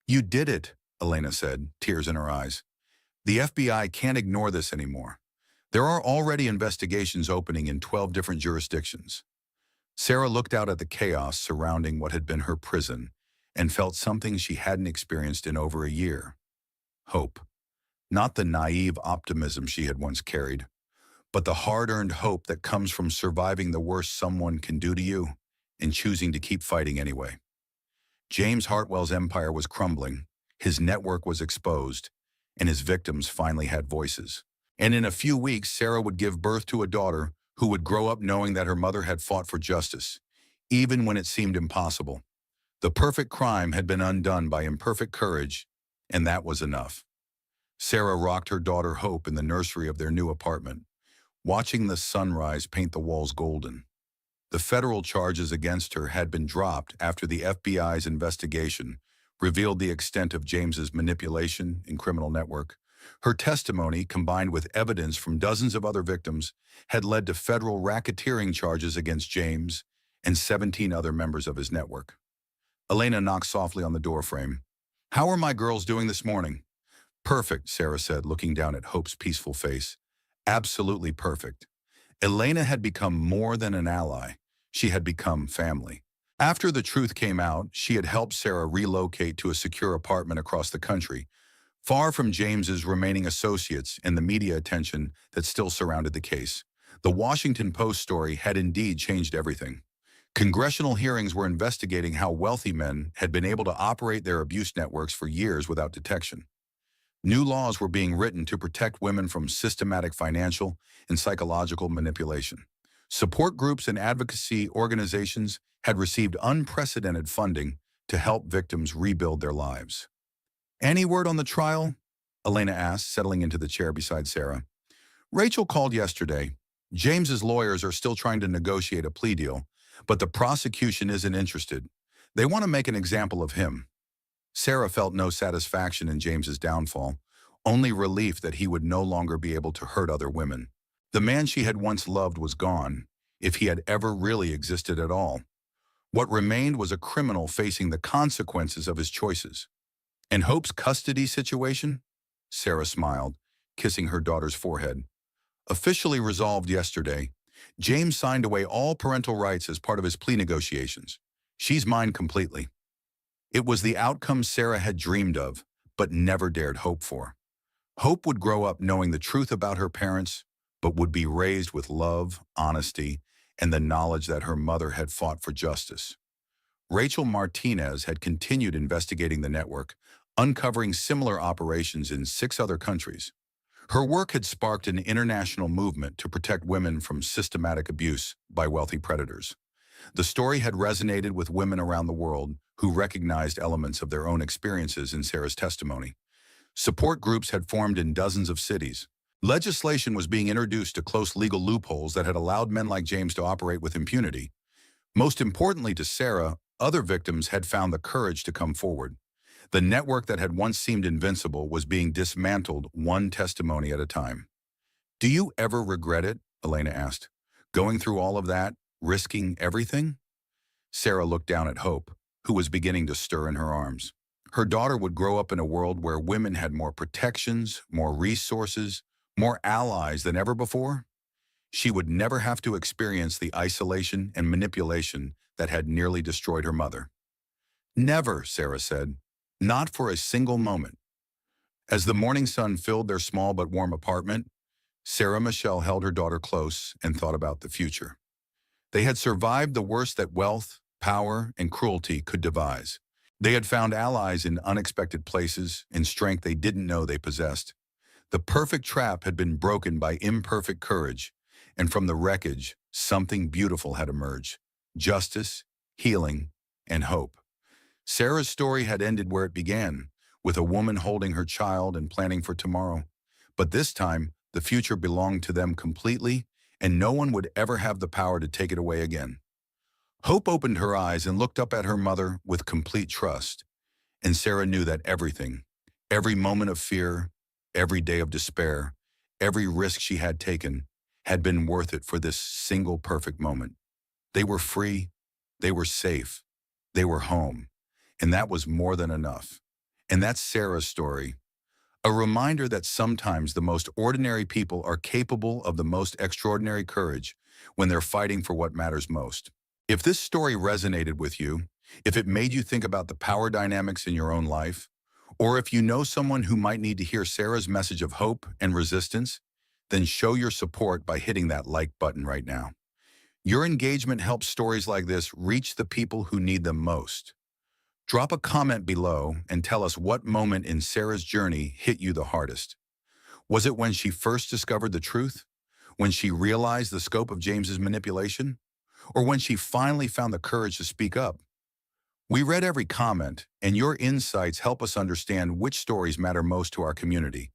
"You did it," Elena said, tears in her eyes. "The FBI can't ignore this anymore. There are already investigations opening in 12 different jurisdictions." Sarah looked out at the chaos surrounding what had been her prison and felt something she hadn't experienced in over a year. Hope. Not the naive optimism she had once carried, but the hard-earned hope that comes from surviving the worst someone can do to you and choosing to keep fighting anyway. James Hartwell's empire was crumbling, his network was exposed, and his victims finally had voices. And in a few weeks, Sarah would give birth to a daughter who would grow up knowing that her mother had fought for justice, even when it seemed impossible. The perfect crime had been undone by imperfect courage, and that was enough. Sarah rocked her daughter Hope in the nursery of their new apartment, watching the sunrise paint the walls golden. The federal charges against her had been dropped after the FBI's investigation revealed the extent of James's manipulation and criminal network. Her testimony, combined with evidence from dozens of other victims, had led to federal racketeering charges against James and 17 other members of his network. Elena knocked softly on the doorframe. "How are my girls doing this morning?" "Perfect," Sarah said, looking down at Hope's peaceful face. "Absolutely perfect." Elena had become more than an ally. She had become family. After the truth came out, she had helped Sarah relocate to a secure apartment across the country, far from James's remaining associates and the media attention that still surrounded the case. The Washington Post story had indeed changed everything. Congressional hearings were investigating how wealthy men had been able to operate their abuse networks for years without detection. New laws were being written to protect women from systematic financial and psychological manipulation. Support groups and advocacy organizations had received unprecedented funding to help victims rebuild their lives. "Any word on the trial?" Elena asked, settling into the chair beside Sarah. "Rachel called yesterday. James's lawyers are still trying to negotiate a plea deal, but the prosecution isn't interested. They want to make an example of him." Sarah felt no satisfaction in James's downfall, only relief that he would no longer be able to hurt other women. The man she had once loved was gone, if he had ever really existed at all. What remained was a criminal facing the consequences of his choices. And Hope's custody situation? Sarah smiled, kissing her daughter's forehead. Officially resolved yesterday, James signed away all parental rights as part of his plea negotiations. She's mine completely. It was the outcome Sarah had dreamed of, but never dared hope for. Hope would grow up knowing the truth about her parents, but would be raised with love, honesty, and the knowledge that her mother had fought for justice. Rachel Martinez had continued investigating the network, uncovering similar operations in 6 other countries. Her work had sparked an international movement to protect women from systematic abuse by wealthy predators. The story had resonated with women around the world who recognized elements of their own experiences in Sarah's testimony. Support groups had formed in dozens of cities. Legislation was being introduced to close legal loopholes that had allowed men like James to operate with impunity. Most importantly to Sarah, other victims had found the courage to come forward. The network that had once seemed invincible was being dismantled one testimony at a time. "Do you ever regret it?" Elena asked. "Going through all of that, risking everything?" Sarah looked down at Hope, who was beginning to stir in her arms. Her daughter would grow up in a world where women had more protections, more resources, more allies than ever before. She would never have to experience the isolation and manipulation that had nearly destroyed her mother. "Never," Sarah said. "Not for a single moment." As the morning sun filled their small but warm apartment, Sarah Michelle held her daughter close and thought about the future. They had survived the worst that wealth, power, and cruelty could devise. They had found allies in unexpected places and strength they didn't know they possessed. The perfect trap had been broken by imperfect courage, and from the wreckage, something beautiful had emerged: justice, healing, and hope. Sarah's story had ended where it began, with a woman holding her child and planning for tomorrow. But this time, the future belonged to them completely, and no one would ever have the power to take it away again. Hope opened her eyes and looked up at her mother with complete trust. And Sarah knew that everything, every moment of fear, every day of despair, every risk she had taken, had been worth it for this single perfect moment. They were free, they were safe, they were home, and that was more than enough. And that's Sarah's story. A reminder that sometimes the most ordinary people are capable of the most extraordinary courage when they're fighting for what matters most. If this story resonated with you, if it made you think about the power dynamics in your own life, or if you know someone who might need to hear Sarah's message of hope and resistance, then show your support by hitting that like button right now. Your engagement helps stories like this reach the people who need them most. Drop a comment below and tell us what moment in Sarah's journey hit you the hardest. Was it when she first discovered the truth? When she realized the scope of James's manipulation? Or when she finally found the courage to speak up? We read every comment, and your insights help us understand which stories matter most to our community.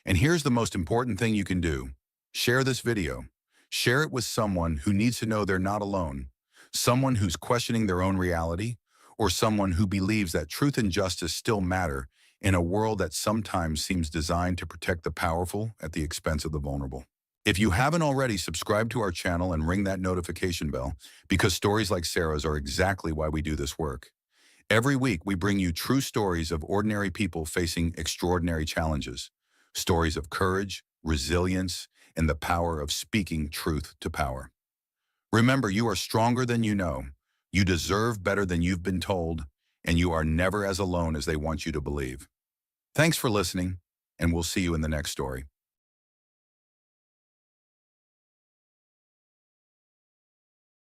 And here's the most important thing you can do. Share this video. Share it with someone who needs to know they're not alone, someone who's questioning their own reality, or someone who believes that truth and justice still matter in a world that sometimes seems designed to protect the powerful at the expense of the vulnerable. If you haven't already, subscribe to our channel and ring that notification bell, because stories like Sarah's are exactly why we do this work. Every week, we bring you true stories of ordinary people facing extraordinary challenges. Stories of courage, resilience, and the power of speaking truth to power. Remember, you are stronger than you know. You deserve better than you've been told, and you are never as alone as they want you to believe. Thanks for listening, and we'll see you in the next story.